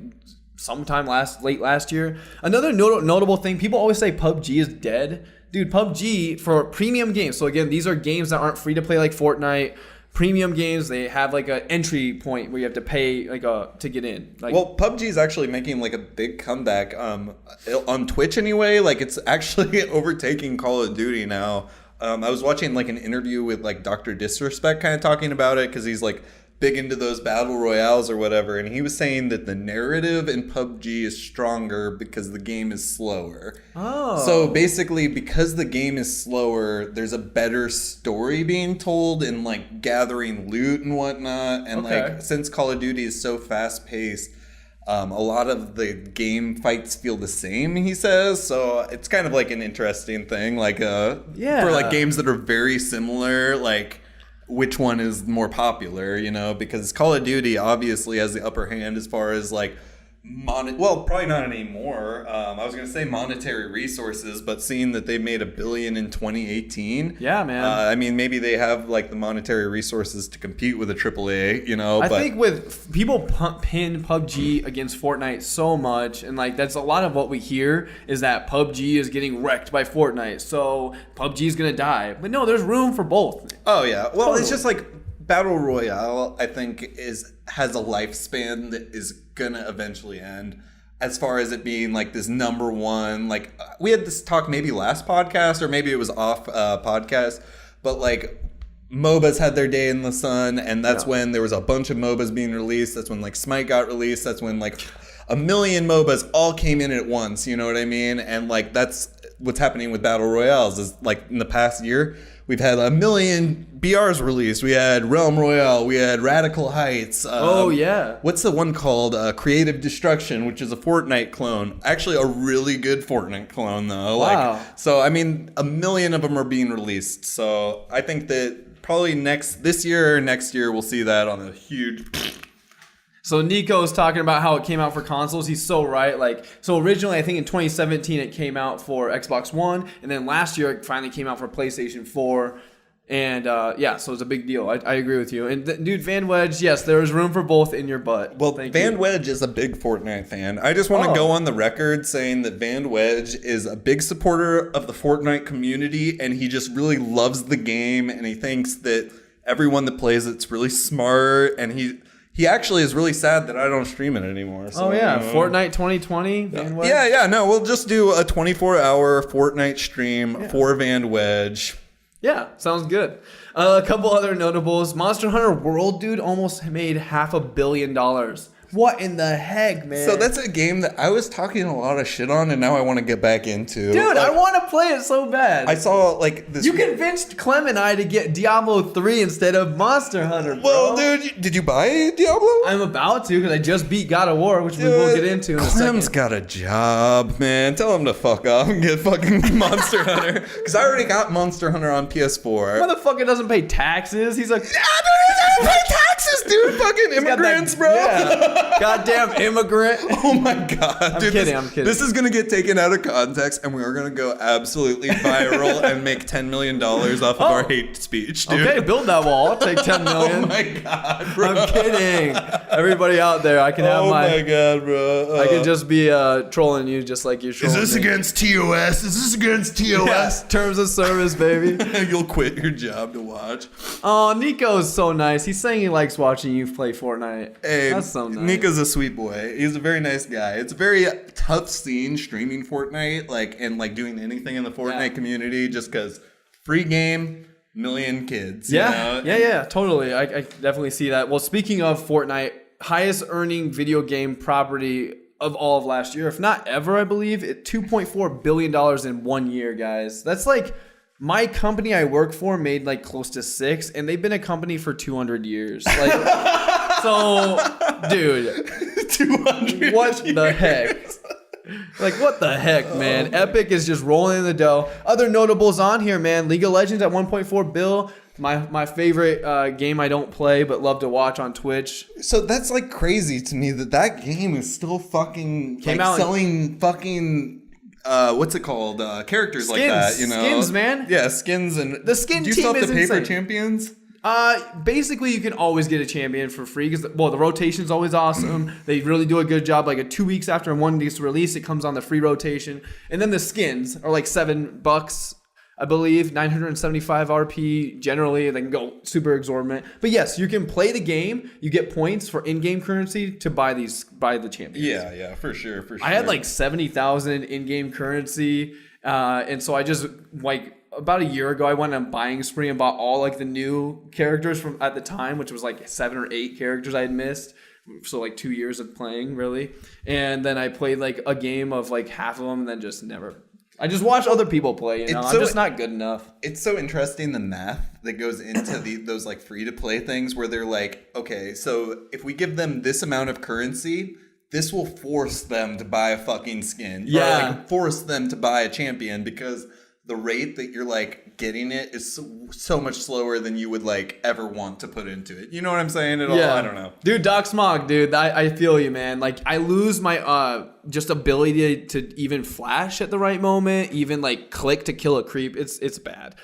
sometime late last year. Another notable thing, people always say PUBG is dead. Dude, PUBG for premium games. So again, these are games that aren't free to play like Fortnite. Premium games, they have like an entry point where you have to pay like to get in. Like, well, PUBG is actually making like a big comeback on Twitch anyway. Like it's actually overtaking Call of Duty now. I was watching like an interview with like Dr. Disrespect kind of talking about it because he's like big into those battle royales or whatever, and he was saying that the narrative in PUBG is stronger because the game is slower. oh. So basically, because the game is slower, there's a better story being told in like gathering loot and whatnot. And Okay. like since Call of Duty is so fast paced, a lot of the game fights feel the same, he says. So it's kind of like an interesting thing, like Yeah. for like games that are very similar, like which one is more popular, you know, because Call of Duty obviously has the upper hand as far as like well, probably not anymore. I was going to say monetary resources, but seeing that they made $1 billion in 2018. Yeah, man. I mean, maybe they have like the monetary resources to compete with a AAA, you know, I but think with people pin PUBG against Fortnite so much, and like that's a lot of what we hear is that PUBG is getting wrecked by Fortnite, so PUBG is gonna die. But no, there's room for both. oh yeah. Well, Totally. it's just like Battle Royale, I think has a lifespan that is gonna eventually end. As far as it being like this number one, like we had this talk maybe last podcast or maybe it was off podcast, but like MOBAs had their day in the sun, and that's Yeah. when there was a bunch of MOBAs being released. That's when like Smite got released. That's when like a million MOBAs all came in at once. You know what I mean? And like that's what's happening with battle royales. Is like in the past year, we've had a million BRs released. We had Realm Royale. We had Radical Heights. Oh, yeah. What's the one called? Creative Destruction, which is a Fortnite clone. Actually, a really good Fortnite clone, though. Wow. Like, so, I mean, a million of them are being released. So I think that probably this year or next year, we'll see that on a huge... So Nico's talking about how it came out for consoles. He's so right. Like, so originally, I think in 2017, it came out for Xbox One. And then last year, it finally came out for PlayStation 4. And yeah, so it's a big deal. I agree with you. And dude, Van Wedge, yes, there is room for both in your butt. Well, Thank Van you. Wedge is a big Fortnite fan. I just want to go on the record saying that Van Wedge is a big supporter of the Fortnite community, and he just really loves the game, and he thinks that everyone that plays it's really smart, and he actually is really sad that I don't stream it anymore. So, Oh yeah, Fortnite 2020. Van Wedge. Yeah, no, we'll just do a 24-hour Fortnite stream for Van Wedge. Yeah, sounds good. A couple other notables. Monster Hunter World, dude, almost made $500 million. What in the heck, man? So that's a game that I was talking a lot of shit on, and now I want to get back into. Dude, Like, I want to play it so bad. I saw like this. You convinced Clem and I to get Diablo 3 instead of Monster Hunter, bro. Well, dude, did you buy Diablo? I'm about to because I just beat God of War, which we will get into in a Clem's second. got a job, man. Tell him to fuck off and get fucking Monster Hunter. Because I already got Monster Hunter on PS4. Motherfucker doesn't pay taxes. He's like, I don't pay taxes, dude. Fucking he's got that- immigrants, bro. Yeah. Goddamn immigrant. Oh my god, dude! I'm kidding. This is gonna get taken out of context, and we are gonna go absolutely viral and make $10 million off of our hate speech, dude. Okay, build that wall. I'll take 10 million. Oh my god, bro! I'm kidding. Everybody out there, I can have Oh my god, bro! I can just be trolling you just like you're trolling me. against TOS? Is this against TOS? Yes, terms of service, baby. You'll quit your job to watch. Oh, Nico's so nice. He's saying he likes watching you play Fortnite. Hey, That's so nice. Nico's a sweet boy. He's a very nice guy. It's a very tough scene streaming Fortnite, and doing anything in the Fortnite community, just because free game, million kids. you know? Yeah, totally. I definitely see that. Well, speaking of Fortnite, highest earning video game property of all of last year, if not ever, I believe, $2.4 billion in 1 year, guys. That's like my company I work for made like close to 6, and they've been a company for 200 years. Like, so, dude, 200. what the heck? Like, what the heck, man? Epic is just rolling in the dough. Other notables on here, man. League of Legends at 1.4 bill. My favorite game I don't play but love to watch on Twitch. So that's like crazy to me that game is still fucking Came out selling fucking what's it called? Characters like that, you know? Skins, man. Yeah, skins and The skin Do you team still have is to pay for insane. champions? Basically, you can always get a champion for free because, well, the rotation's always awesome. They really do a good job. Like 2 weeks after one gets released, it comes on the free rotation. And then the skins are like $7, I believe, 975 RP. Generally, they can go super exorbitant. But yes, you can play the game. You get points for in-game currency to buy the champions. Yeah, for sure. I had like 70,000 in-game currency, and so I just like about a year ago I went on a buying spree and bought all like the new characters from at the time, which was like 7 or 8 characters I had missed. So like 2 years of playing really, and then I played like a game of like half of them, and then just never. I just watch other people play. You know, It's I'm so- just not good enough. It's so interesting the math that goes into those like free to play things where they're like, okay, so if we give them this amount of currency, this will force them to buy a fucking skin. Yeah. Or like force them to buy a champion because the rate that you're like getting it is so much slower than you would like ever want to put into it. You know what I'm saying at all? I don't know. Dude, Doc Smog, dude, I feel you, man. Like, I lose my just ability to even flash at the right moment, even like click to kill a creep. It's bad.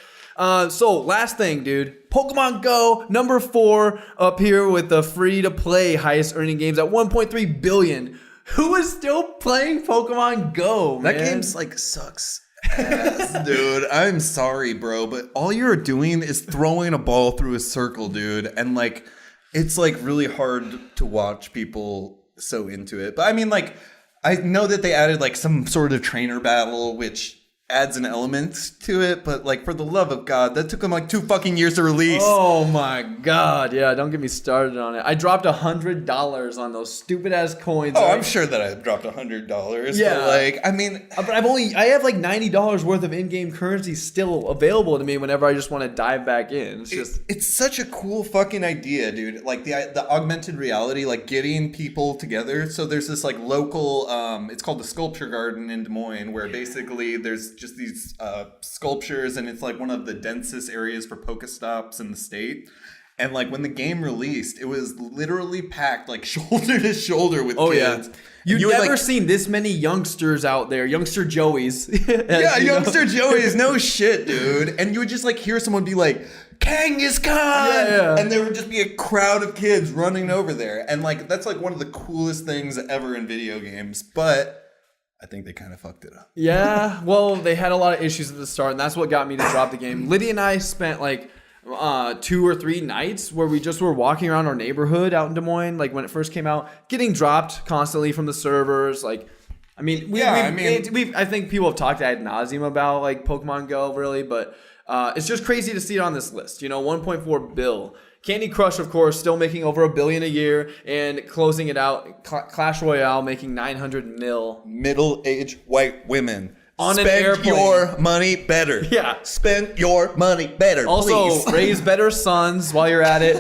So last thing, dude, Pokemon Go, number 4 up here with the free to play highest earning games at 1.3 billion. Who is still playing Pokemon Go, man? That game's like sucks. Ass, dude, I'm sorry, bro, but all you're doing is throwing a ball through a circle, dude, and like it's like really hard to watch people so into it. But I mean, like, I know that they added like some sort of trainer battle, which adds an element to it, but like for the love of God, that took them like 2 fucking years to release. Oh my god, yeah, don't get me started on it. I dropped $100 on those stupid ass coins. Oh, right? I'm sure that I dropped $100. Yeah. But like, I mean, But I have like $90 worth of in-game currency still available to me whenever I just want to dive back in. It's just it's such a cool fucking idea, dude. Like the augmented reality, like getting people together. So there's this like local, it's called the Sculpture Garden in Des Moines, where basically there's just these sculptures, and it's like one of the densest areas for Pokestops in the state. And like when the game released, it was literally packed like shoulder to shoulder with kids. Yeah. You've You would, never like, seen this many youngsters out there, youngster Joeys. yeah, You know? youngster Joey is no shit, dude. And you would just like hear someone be like, Kangaskhan! Yeah. And there would just be a crowd of kids running over there. And like that's like one of the coolest things ever in video games. But I think they kind of fucked it up. Yeah, well, they had a lot of issues at the start, and that's what got me to drop the game. Lydia and I spent like 2 or 3 nights where we just were walking around our neighborhood out in Des Moines, like when it first came out, getting dropped constantly from the servers. Like, I mean, I think people have talked ad nauseum about like Pokemon Go, really, but it's just crazy to see it on this list. You know, 1.4 bill. Candy Crush, of course, still making over $1 billion a year, and closing it out, Clash Royale making 900 mil. Middle-aged white women. On an Spend airplane. your money better. Yeah. Spend your money better, Also, please. raise better sons while you're at it.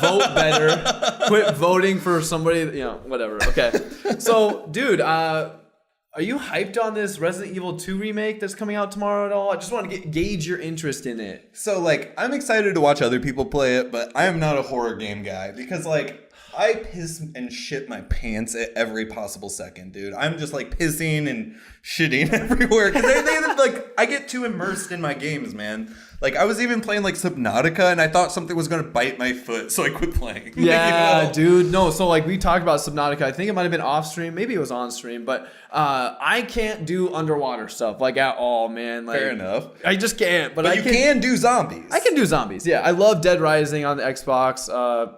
Vote better. Quit voting for somebody, whatever. Okay. So, dude, are you hyped on this Resident Evil 2 remake that's coming out tomorrow at all? I just want to gauge your interest in it. So, like, I'm excited to watch other people play it, but I am not a horror game guy because, like, I piss and shit my pants at every possible second, dude. I'm just, like, pissing and shitting everywhere because they like, I get too immersed in my games, man. Like, I was even playing, like, Subnautica, and I thought something was going to bite my foot, so I quit playing. Yeah, You know? dude. No, so, like, we talked about Subnautica. I think it might have been off stream. Maybe it was on stream. But I can't do underwater stuff, like, at all, man. Like, Fair enough. I just can't. But But I you can do zombies. I can do zombies, yeah. I love Dead Rising on the Xbox.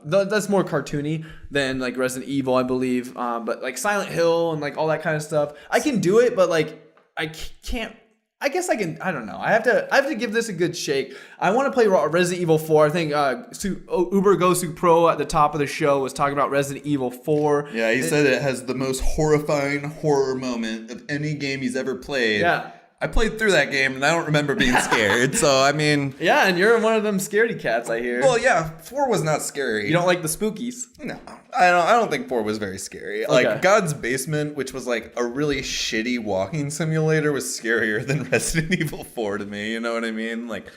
That's more cartoony than like Resident Evil, I believe. But like Silent Hill and like all that kind of stuff, I can do it. But like I can't. I guess I can. I don't know. I have to give this a good shake. I want to play Resident Evil 4. I think Uber Gosu Pro at the top of the show was talking about Resident Evil 4. Yeah, he said it has the most horrifying horror moment of any game he's ever played. Yeah. I played through that game and I don't remember being scared. So I mean, Yeah, and you're one of them scaredy cats, I hear. well, yeah, 4 was not scary. You don't like the spookies. No, I don't think 4 was very scary. Okay. Like God's Basement, which was like a really shitty walking simulator, was scarier than Resident Evil 4 to me. You know what I mean? Like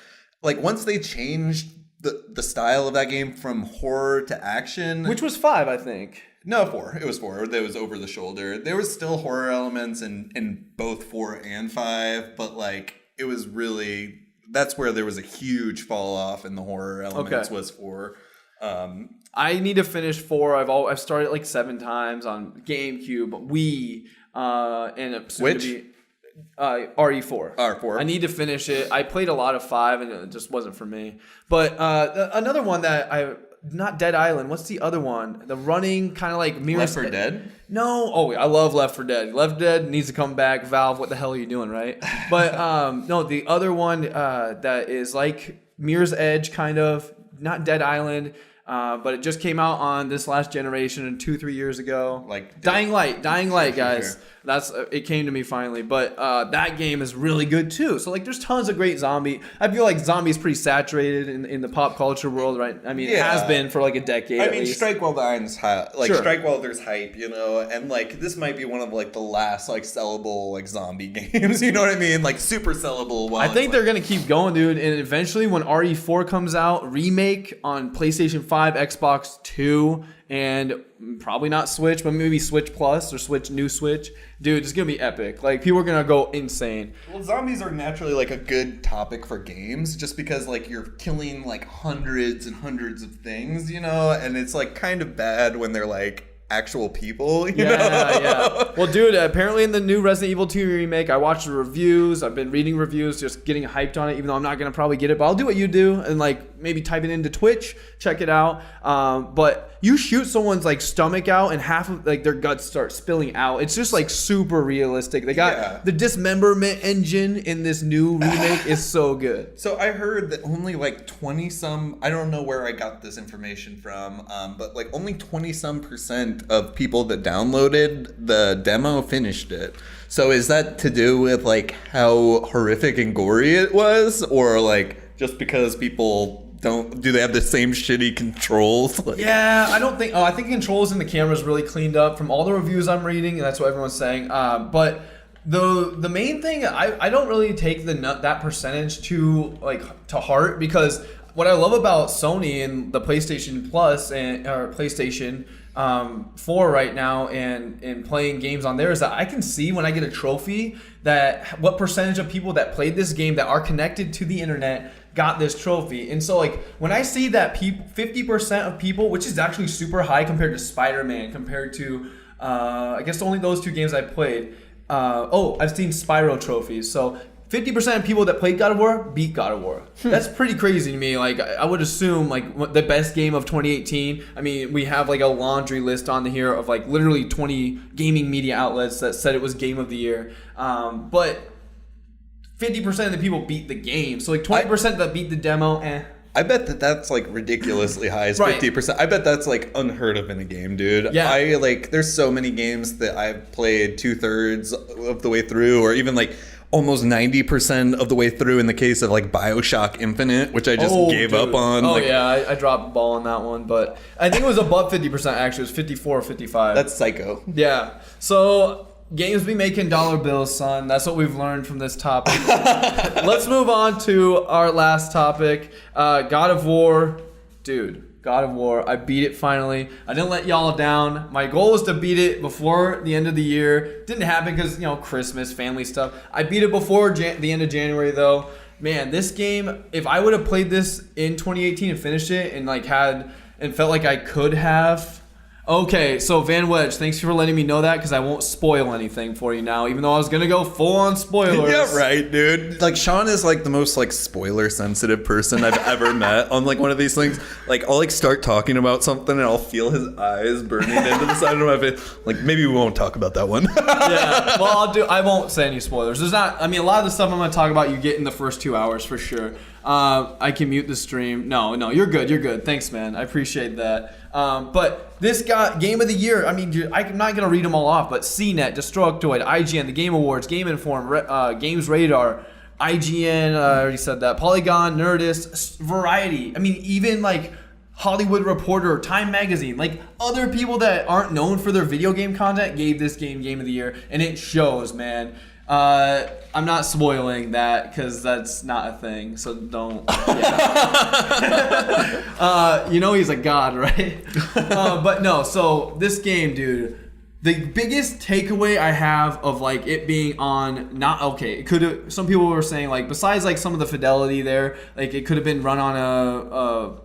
once they changed the style of that game from horror to action, Which was 5, I think. no, 4. It was 4. That was over the shoulder. There was still horror elements in both 4 and 5, but like it was really, that's where there was a huge fall off in the horror elements. Okay. Was 4. I need to finish 4. I've started like 7 times on GameCube, Wii, and soon Which? to be RE4. R4. I need to finish it. I played a lot of 5 and it just wasn't for me. But another one that not Dead Island. What's the other one? The running kind of like mirrors. Left 4 Dead? No. Oh, I love Left 4 Dead. Left 4 Dead needs to come back. Valve, what the hell are you doing, right? But no, the other one that is like Mirror's Edge, kind of, not Dead Island, but it just came out on this last generation 2-3 years ago. Like Dying Light, guys. Sure. That's it came to me finally, but that game is really good too. So like, there's tons of great zombie. I feel like zombie's pretty saturated in the pop culture world, right? I mean, it Yeah. has been for like a decade. I at mean, least. Strike While Dying's hype. Like Sure. Strike While there's hype, you know, and like this might be one of like the last like sellable like zombie games. You know what I mean? Like super sellable. I think they're gonna keep going, dude. And eventually, when RE4 comes out, remake on PlayStation 5, Xbox 2, and probably not Switch, but maybe Switch Plus or new Switch. Dude, it's gonna be epic. Like, people are gonna go insane. Well, zombies are naturally like a good topic for games, just because like you're killing like hundreds and hundreds of things, you know, and it's like kind of bad when they're like actual people. You Yeah, know? yeah. Well, dude, apparently in the new Resident Evil 2 remake, I watched the reviews. I've been reading reviews, just getting hyped on it, even though I'm not going to probably get it. But I'll do what you do and, like, maybe type it into Twitch, check it out. But you shoot someone's, like, stomach out and half of, like, their guts start spilling out. It's just, like, super realistic. They got the dismemberment engine in this new remake is so good. So I heard that only like 20 some, I don't know where I got this information from, but like only 20 some % of people that downloaded the demo finished it. So is that to do with like how horrific and gory it was, or like just because people do they have the same shitty controls? Like, Yeah, I don't think. I think controls in the camera is really cleaned up from all the reviews I'm reading, and that's what everyone's saying. But the main thing, I don't really take that percentage to heart, because what I love about Sony and the PlayStation Plus or PlayStation 4 right now and playing games on there is that I can see when I get a trophy that what percentage of people that played this game that are connected to the internet got this trophy. And so like when I see that 50% of people, which is actually super high compared to Spider-Man, compared to I guess only those two games I played. I've seen Spyro trophies. So 50% of people that played God of War beat God of War. That's pretty crazy to me. Like I would assume like the best game of 2018. I mean, we have like a laundry list on here of like literally 20 gaming media outlets that said it was game of the year. But 50% of the people beat the game. So like 20% that beat the demo, I bet that's like ridiculously high as 50%. I bet that's like unheard of in a game, dude. Yeah. There's so many games that I've played 2/3 of the way through, or even like almost 90% of the way through in the case of like BioShock Infinite, which I just gave up on. I dropped the ball on that one, but I think it was above 50% actually. It was 54 or 55. That's psycho. Yeah. So games be making dollar bills, son. That's what we've learned from this topic. Let's move on to our last topic. God of War. Dude, God of War. I beat it finally. I didn't let y'all down. My goal was to beat it before the end of the year. Didn't happen because, Christmas, family stuff. I beat it before the end of January, though. Man, this game, if I would have played this in 2018 and finished it and felt like I could have... Okay, so Van Wedge, thanks for letting me know that, because I won't spoil anything for you now, even though I was going to go full on spoilers. Yeah, right, dude. Like, Sean is like the most like spoiler sensitive person I've ever met on like one of these things. Like, I'll like start talking about something and I'll feel his eyes burning into the side of my face. Like, maybe we won't talk about that one. Yeah, well, I won't say any spoilers. A lot of the stuff I'm going to talk about you get in the first 2 hours for sure. I can mute the stream. No, you're good. Thanks, man. I appreciate that. But this game of the year, I mean, dude, I'm not going to read them all off, but CNET, Destructoid, IGN, the Game Awards, Game Inform, Games Radar, IGN, I already said that, Polygon, Nerdist, Variety. I mean, even like Hollywood Reporter, Time Magazine, like other people that aren't known for their video game content gave this game of the year, and it shows, man. I'm not spoiling that because that's not a thing, so don't. Yeah. He's a god, right? But no, so this game, dude, the biggest takeaway I have of like it being on it could have, some people were saying like besides like some of the fidelity there, like it could have been run on a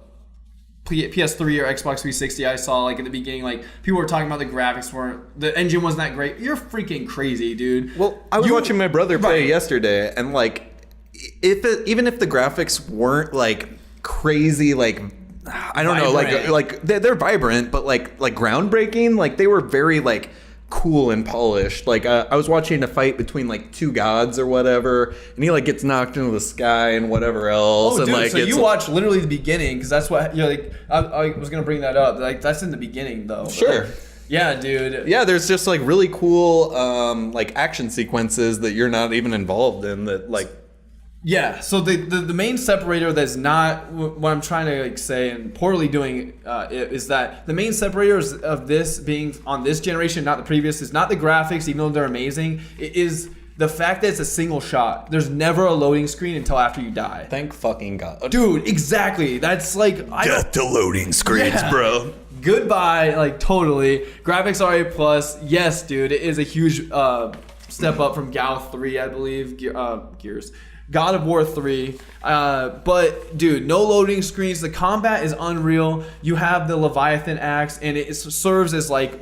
PS3 or Xbox 360. I saw like at the beginning, like people were talking about the graphics the engine wasn't that great. You're freaking crazy, dude. Well, I was watching my brother play yesterday, and like even if the graphics weren't like crazy, like I don't know, like they're vibrant, but like groundbreaking, like they were very like cool and polished. Like I was watching a fight between like two gods or whatever, and he like gets knocked into the sky and whatever else. Oh, and dude, like so you watched literally the beginning, because that's what like I was gonna bring that up. Like that's in the beginning though. Sure. Yeah, dude. Yeah, there's just like really cool like action sequences that you're not even involved in that like. Yeah, so the main separator that's not what I'm trying to like say and poorly doing is that the main separators of this being on this generation, not the previous, is not the graphics, even though they're amazing. It is the fact that it's a single shot. There's never a loading screen until after you die. Thank fucking God. Dude, exactly. That's like... Death to loading screens, bro. Goodbye, like totally. Graphics are A+. Yes, dude, it is a huge step up from GAL 3, I believe. Gears. God of War 3. But dude, no loading screens. The combat is unreal. You have the Leviathan axe, and it serves as like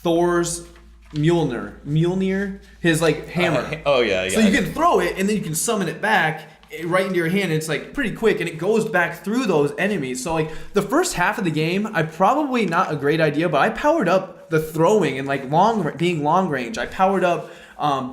Thor's Mjolnir, his like hammer. Oh yeah. So you can throw it, and then you can summon it back right into your hand. It's like pretty quick, and it goes back through those enemies. So like the first half of the game, I probably not a great idea, but I powered up the throwing and like being long range. I powered up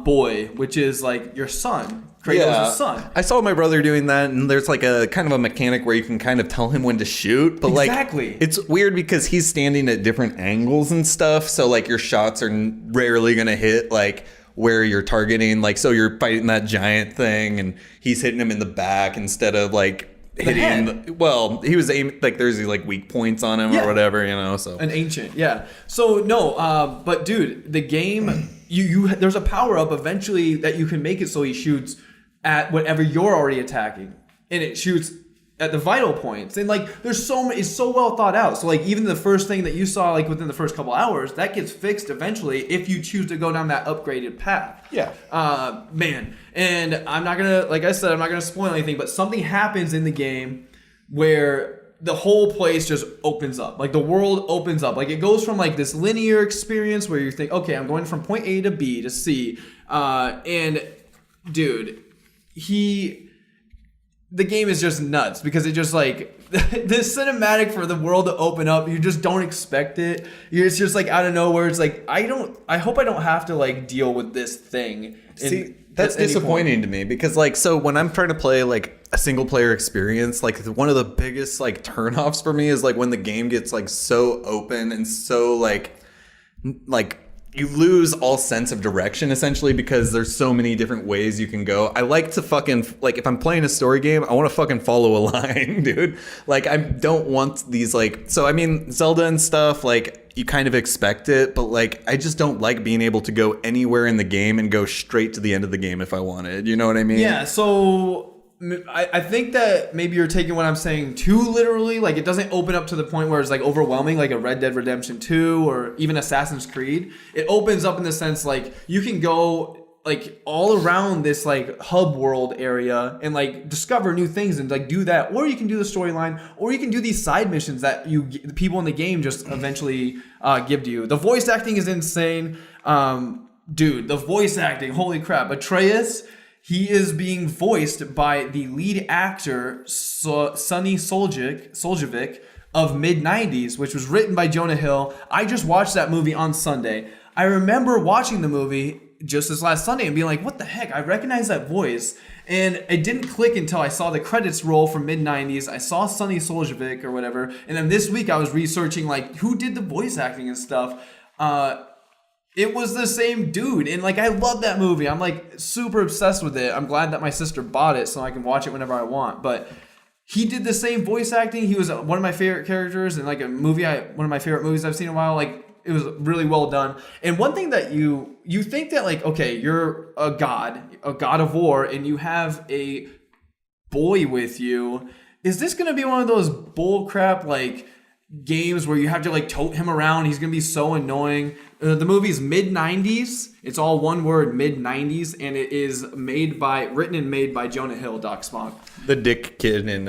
Boy, which is like your son. Kratos' son. I saw my brother doing that, and there's like a kind of a mechanic where you can kind of tell him when to shoot, but Exactly. like it's weird because he's standing at different angles and stuff, so like your shots are rarely gonna hit like where you're targeting. Like, so you're fighting that giant thing, and he's hitting him in the back instead of like hitting. Well, he was aiming like there's like weak points on him or whatever, you know. So an ancient, yeah. So no, but dude, the game you there's a power up eventually that you can make it so he shoots at whatever you're already attacking, and it shoots at the vital points. And like there's so many, it's so well thought out. So like even the first thing that you saw like within the first couple hours, that gets fixed eventually if you choose to go down that upgraded path. Yeah. Man, and I'm not gonna, like I said, I'm not gonna spoil anything, but something happens in the game where the whole place just opens up. Like the world opens up. Like it goes from like this linear experience where you think, okay, I'm going from point A to B to C, and dude, the game is just nuts because it just like the cinematic for the world to open up, you just don't expect it. It's just like out of nowhere. It's like I hope I don't have to like deal with this thing. See, that's disappointing to me because like, so when I'm trying to play like a single player experience, like one of the biggest like turnoffs for me is like when the game gets like so open and so like you lose all sense of direction essentially because there's so many different ways you can go. I like to fucking, like if I'm playing a story game, I want to fucking follow a line, dude. Like I don't want these like, so I mean Zelda and stuff, like you kind of expect it, but like I just don't like being able to go anywhere in the game and go straight to the end of the game if I wanted. You know what I mean? Yeah, so I think that maybe you're taking what I'm saying too literally. Like it doesn't open up to the point where it's like overwhelming, like a Red Dead Redemption 2 or even Assassin's Creed. It opens up in the sense like you can go like all around this like hub world area and like discover new things and like do that, or you can do the storyline, or you can do these side missions that the people in the game just eventually give to you. The voice acting is insane, dude. The voice acting, holy crap! Atreus. He is being voiced by the lead actor, Sonny Soljovic of Mid-90s, which was written by Jonah Hill. I just watched that movie on Sunday. I remember watching the movie just this last Sunday and being like, what the heck? I recognize that voice. And it didn't click until I saw the credits roll from Mid-90s. I saw Sonny Soljovic or whatever. And then this week I was researching like who did the voice acting and stuff. It was the same dude, and like I love that movie. I'm like super obsessed with it. I'm glad that my sister bought it so I can watch it whenever I want. But he did the same voice acting. He was one of my favorite characters in like a movie. One of my favorite movies I've seen in a while. Like it was really well done. And one thing that you think that like, okay, you're a god of war, and you have a boy with you. Is this gonna be one of those bull crap like games where you have to like tote him around? He's gonna be so annoying. The movie's Mid-90s. It's all one word, Mid-90s, and it is written and made by Jonah Hill, Doc Spock. The dick kid in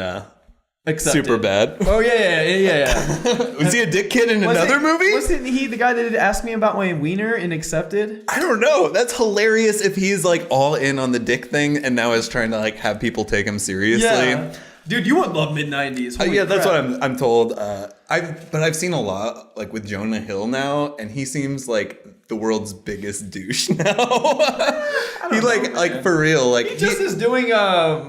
Accepted. Superbad. Oh yeah. Was he a dick kid in another movie? Wasn't he the guy that asked me about my wiener in Accepted? I don't know. That's hilarious if he's like all in on the dick thing and now is trying to like have people take him seriously. Yeah. Dude, you would love Mid-90s. Yeah, that's what I'm told. I've seen a lot like with Jonah Hill now, and he seems like the world's biggest douche now. He like for real, like he just is doing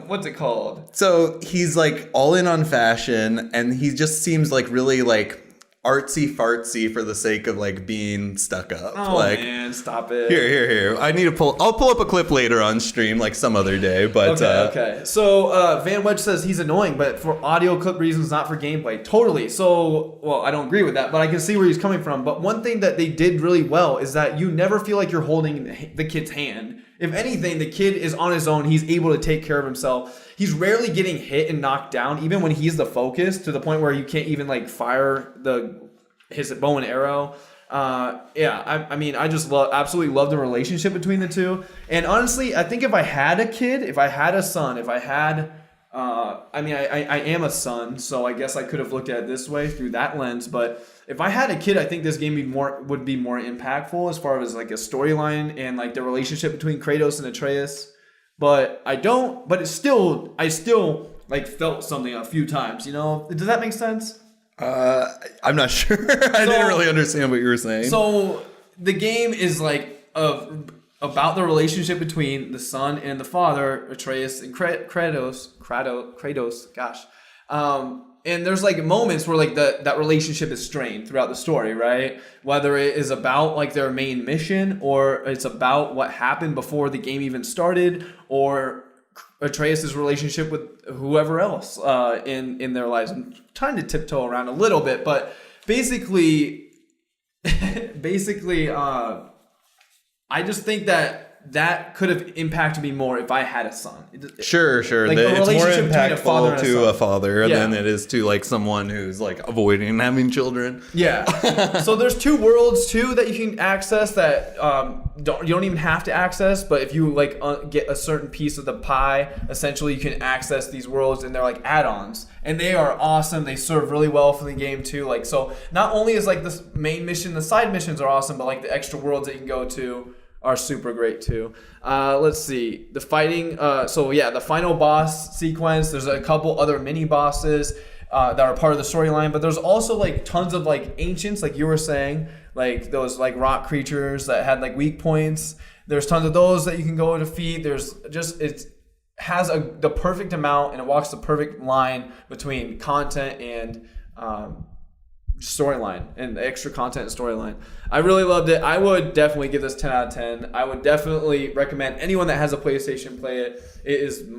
what's it called? So he's like all in on fashion, and he just seems like really like artsy fartsy for the sake of like being stuck up. Oh like, man, stop it. Here. I need to I'll pull up a clip later on stream, like some other day. But okay. So Van Wedge says he's annoying, but for audio clip reasons, not for gameplay. Totally. So, well, I don't agree with that, but I can see where he's coming from. But one thing that they did really well is that you never feel like you're holding the kid's hand. If anything, the kid is on his own. He's able to take care of himself. He's rarely getting hit and knocked down, even when he's the focus, to the point where you can't even like fire his bow and arrow. I mean, I just absolutely love the relationship between the two. And honestly, I think if I had a kid, if I had a son, if I had, I mean, I am a son, so I guess I could have looked at it this way through that lens. But if I had a kid, I think this game would be more impactful as far as like a storyline and like the relationship between Kratos and Atreus. But I don't. But I still like felt something a few times. You know, does that make sense? I'm not sure. I didn't really understand what you were saying. So the game is like about the relationship between the son and the father, Atreus and Kratos. Gosh, and there's like moments where like that relationship is strained throughout the story, right? Whether it is about like their main mission, or it's about what happened before the game even started, or Atreus' relationship with whoever else in their lives. I'm trying to tiptoe around a little bit, but basically, I just think that could have impacted me more if I had a son. Sure. Like It's more relationship between a father impactful and a to son. a father Yeah. than it is to like someone who's like avoiding having children. Yeah. So there's two worlds too that you can access that you don't even have to access, but if you like get a certain piece of the pie, essentially you can access these worlds, and they're like add-ons, and they are awesome. They serve really well for the game too. Like, so not only is like this main mission, the side missions are awesome, but like the extra worlds that you can go to are super great too. Let's see the fighting. The final boss sequence. There's a couple other mini bosses that are part of the storyline, but there's also like tons of like ancients, like you were saying, like those like rock creatures that had like weak points. There's tons of those that you can go defeat. There's just it has the perfect amount, and it walks the perfect line between content and storyline, and extra content and storyline. I really loved it. I would definitely give this 10 out of 10. I would definitely recommend anyone that has a PlayStation play it.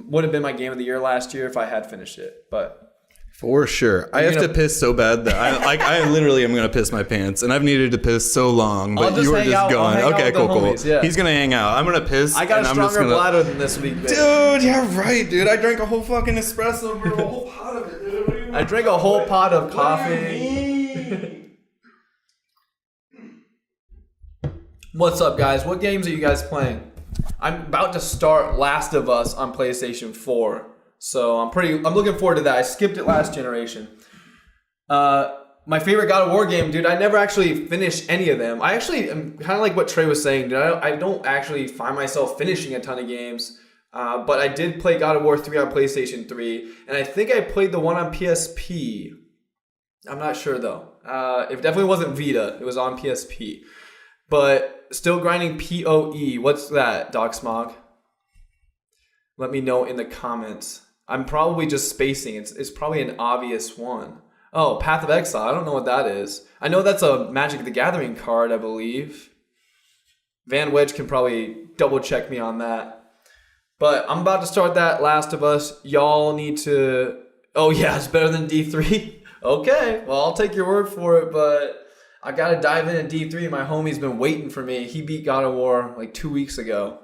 Would have been my game of the year last year if I had finished it. But For sure. I have to piss so bad that I literally am going to piss my pants, and I've needed to piss so long, but just you were hang just out- I'll going. hang out Okay, with the cool. homies, yeah. He's going to hang out. I'm going to piss. I got and a I'm just stronger gonna... bladder than this week, babe. Dude, yeah, right, dude. I drank a whole fucking espresso, bro. A whole pot of it, dude. What do you I drank a whole pot of What do you coffee. mean? What's up, guys? What games are you guys playing? I'm about to start Last of Us on PlayStation 4, so I'm looking forward to that. I skipped it last generation. My favorite God of War game, dude. I never actually finished any of them. I actually am kind of like what Trey was saying, dude. I don't actually find myself finishing a ton of games, but I did play God of War 3 on PlayStation 3, and I think I played the one on PSP. I'm not sure though. It definitely wasn't Vita. It was on PSP. But still grinding PoE. What's that, Doc Smog? Let me know in the comments. I'm probably just spacing. It's probably an obvious one. Oh, Path of Exile. I don't know what that is. I know that's a Magic the Gathering card, I believe. Van Wedge can probably double check me on that. But I'm about to start that Last of Us. Y'all need to... Oh yeah, it's better than D3? Okay, well I'll take your word for it, but... I gotta dive into D3. My homie's been waiting for me. He beat God of War like 2 weeks ago.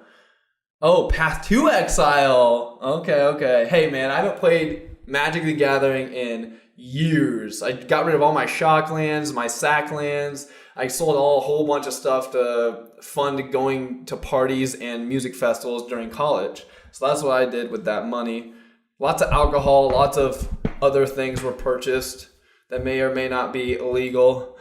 Oh, Path to Exile. Okay. Hey man, I haven't played Magic the Gathering in years. I got rid of all my shock lands, my sack lands. I sold a whole bunch of stuff to fund going to parties and music festivals during college. So that's what I did with that money. Lots of alcohol, lots of other things were purchased that may or may not be illegal.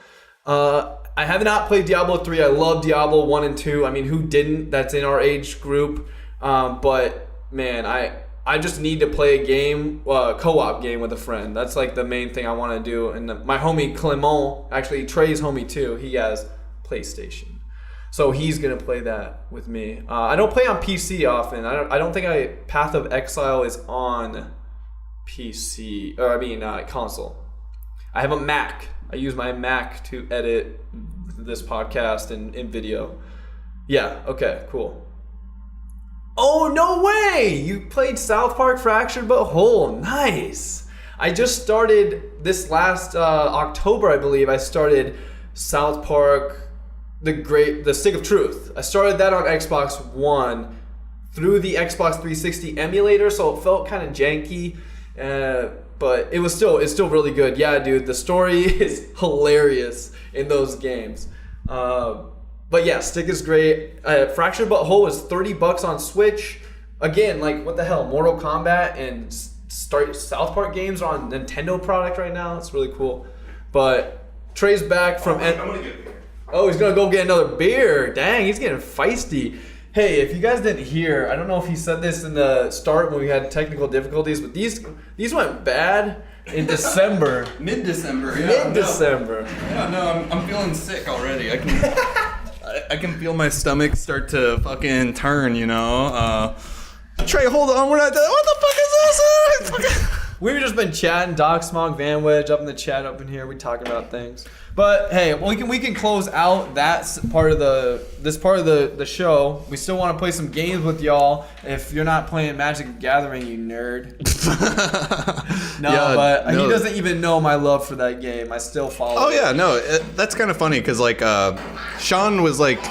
I have not played Diablo 3. I love Diablo 1 and 2. I mean, who didn't? That's in our age group. But man, I just need to play a game, co-op game with a friend. That's like the main thing I want to do. And my homie Clement, actually Trey's homie too, he has PlayStation. So he's going to play that with me. I don't play on PC often. I don't think Path of Exile is on PC, or console. I have a Mac. I use my Mac to edit this podcast and in video. Yeah, okay, cool. Oh, no way! You played South Park Fractured But Whole. Nice! I just started this last October, I believe. I started South Park, The Stick of Truth. I started that on Xbox One through the Xbox 360 emulator, so it felt kind of janky. But it's still really good. Yeah, dude, the story is hilarious in those games. But yeah, Stick is great. Fractured But Whole is $30 on Switch. Again, like what the hell? Mortal Kombat and South Park games are on Nintendo product right now. It's really cool. But Trey's back from. I'm gonna get a beer. Oh, he's gonna go get another beer. Dang, he's getting feisty. Hey, if you guys didn't hear, I don't know if he said this in the start when we had technical difficulties, but these went bad in December. Mid-December. Yeah, Mid-December. Yeah, no, I'm feeling sick already. I can feel my stomach start to fucking turn, you know. Trey, hold on, we're not done. What the fuck is this? We've just been chatting, Doc Smog, Van Wedge up in the chat up in here. We talking about things. But hey, we can close out that part of the show. We still want to play some games with y'all. If you're not playing Magic the Gathering, you nerd. He doesn't even know my love for that game. I still follow. Oh yeah, no, that's kind of funny because like Sean was like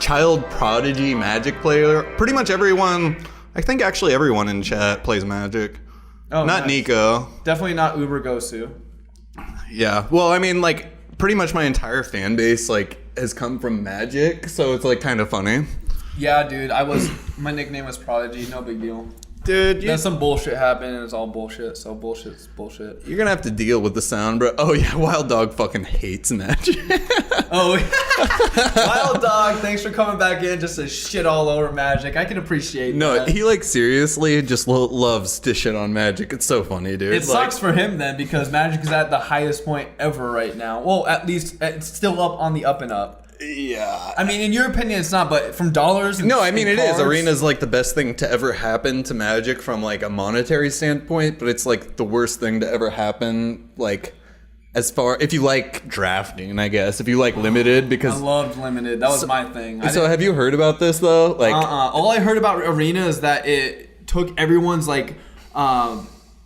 child prodigy Magic player. Pretty much everyone, I think actually everyone in chat plays Magic. Oh, not nice. Nico. Definitely not Uber Gosu. Yeah. Well, I mean, like, pretty much my entire fan base, like, has come from Magic, so it's, like, kind of funny. Yeah, dude. My nickname was Prodigy. No big deal. Dude, Then some bullshit happened, and it's all bullshit. So bullshit's bullshit. you're gonna have to deal with the sound, bro. Oh, yeah, Wild Dog fucking hates Magic. Oh, Wild Dog, thanks for coming back in just to shit all over Magic. I can appreciate No, that. he, like, seriously just loves to shit on Magic. It's so funny, dude. It sucks for him then because Magic is at the highest point ever right now. Well, at least it's still up on the up and up. Yeah. I mean, in your opinion, it's not, but from dollars. No, I mean, it is. cards, Arena's like the best thing to ever happen to Magic from like a monetary standpoint, but it's like the worst thing to ever happen, like, as far, if you like drafting, I guess, if you like limited, because. I loved limited. That was my thing. So have you heard about this though? Like, all I heard about Arena is that it took everyone's like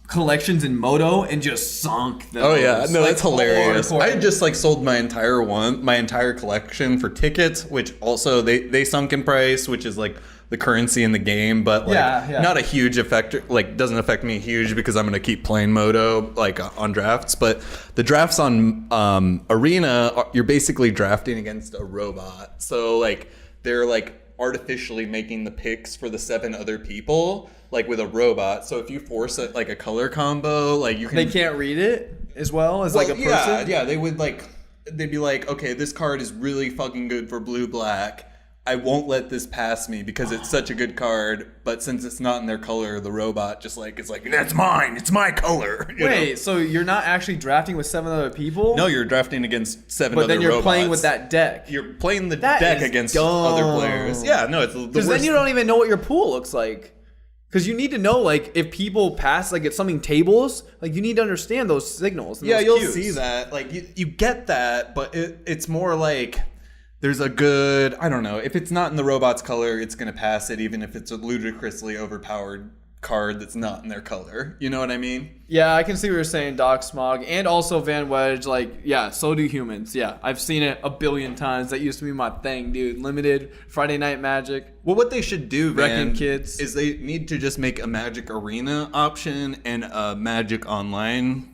collections in Moto and just sunk those. oh yeah, no, Like, that's hilarious. hardcore. I just like sold my entire collection for tickets, which also they sunk in price, which is like the currency in the game, but like not a huge effect, like doesn't affect me huge because I'm gonna keep playing Moto like on drafts. But the drafts on Arena, you're basically drafting against a robot, so like they're like artificially making the picks for the 7 other people, like with a robot. So if you force it like a color combo, like you can. They can't read it as well as like a person. Yeah, they would like. They'd be like, okay, this card is really fucking good for blue-black. I won't let this pass me because it's such a good card. But since it's not in their color, the robot just like it's like that's mine. It's my color. you Wait, know? so you're not actually drafting with 7 other people? No, you're drafting against 7 but other then you're robots. playing with that deck. You're playing the That deck is against dumb. other players. Yeah, no, it's the worst. Because then you don't even know what your pool looks like. Because you need to know, like, if people pass, like, if something tables, like, you need to understand those signals. And Yeah, those you'll cues. see that. Like, you get that, but it's more like there's a good, I don't know, if it's not in the robot's color, it's going to pass it, even if it's a ludicrously overpowered card that's not in their color. You know what I mean? Yeah, I can see what you're saying, Doc Smog. And also Van Wedge, like, yeah, so do humans. Yeah, I've seen it a billion times. That used to be my thing, dude. Limited, Friday Night Magic. Well, what they should do, Wrecking Van, kids. is they need to just make a Magic Arena option and a Magic Online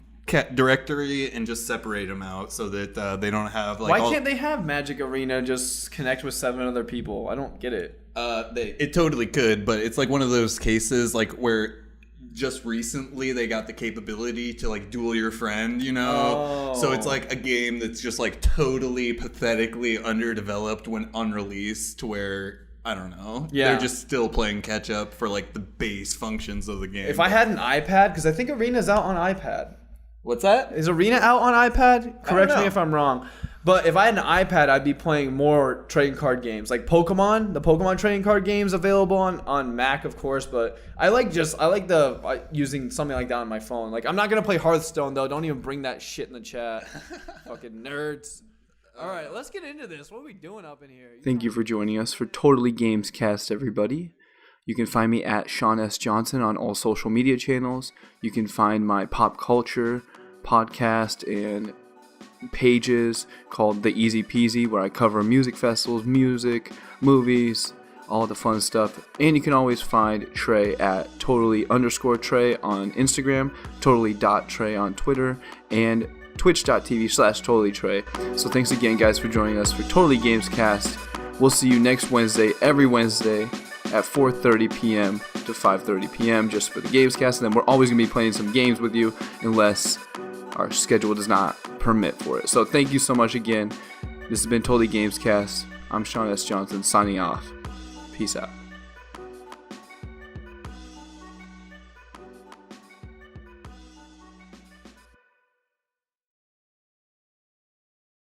directory and just separate them out so that they don't have like. Why can't they have Magic Arena just connect with 7 other people? I don't get it. It totally could, but it's like one of those cases like where just recently they got the capability to like duel your friend, you know? Oh. So it's like a game that's just like totally pathetically underdeveloped when unreleased to where I don't know. Yeah. They're just still playing catch up for like the base functions of the game. If I had an iPad, because I think Arena's out on iPad. What's that? Is Arena out on iPad? Correct me know. if I'm wrong. But if I had an iPad, I'd be playing more trading card games. Like Pokemon, the Pokemon trading card games available on Mac, of course. But I like using something like that on my phone. Like, I'm not going to play Hearthstone, though. Don't even bring that shit in the chat. Fucking nerds. All right, let's get into this. What are we doing up in here? Thank you for joining us for Totally Games Cast, everybody. You can find me at Sean S. Johnson on all social media channels. You can find my pop culture podcast and pages called The Easy Peasy, where I cover music festivals, music, movies, all the fun stuff. And you can always find Trey at totally_Trey on Instagram, totally.Trey on Twitter, and twitch.tv/totallytrey. So thanks again, guys, for joining us for Totally Gamescast. We'll see you next Wednesday, every Wednesday at 4:30 p.m. to 5:30 p.m. just for the Gamescast. And then we're always going to be playing some games with you unless our schedule does not permit for it. So thank you so much again. This has been Totally Gamescast. I'm Sean S. Johnson signing off. Peace out.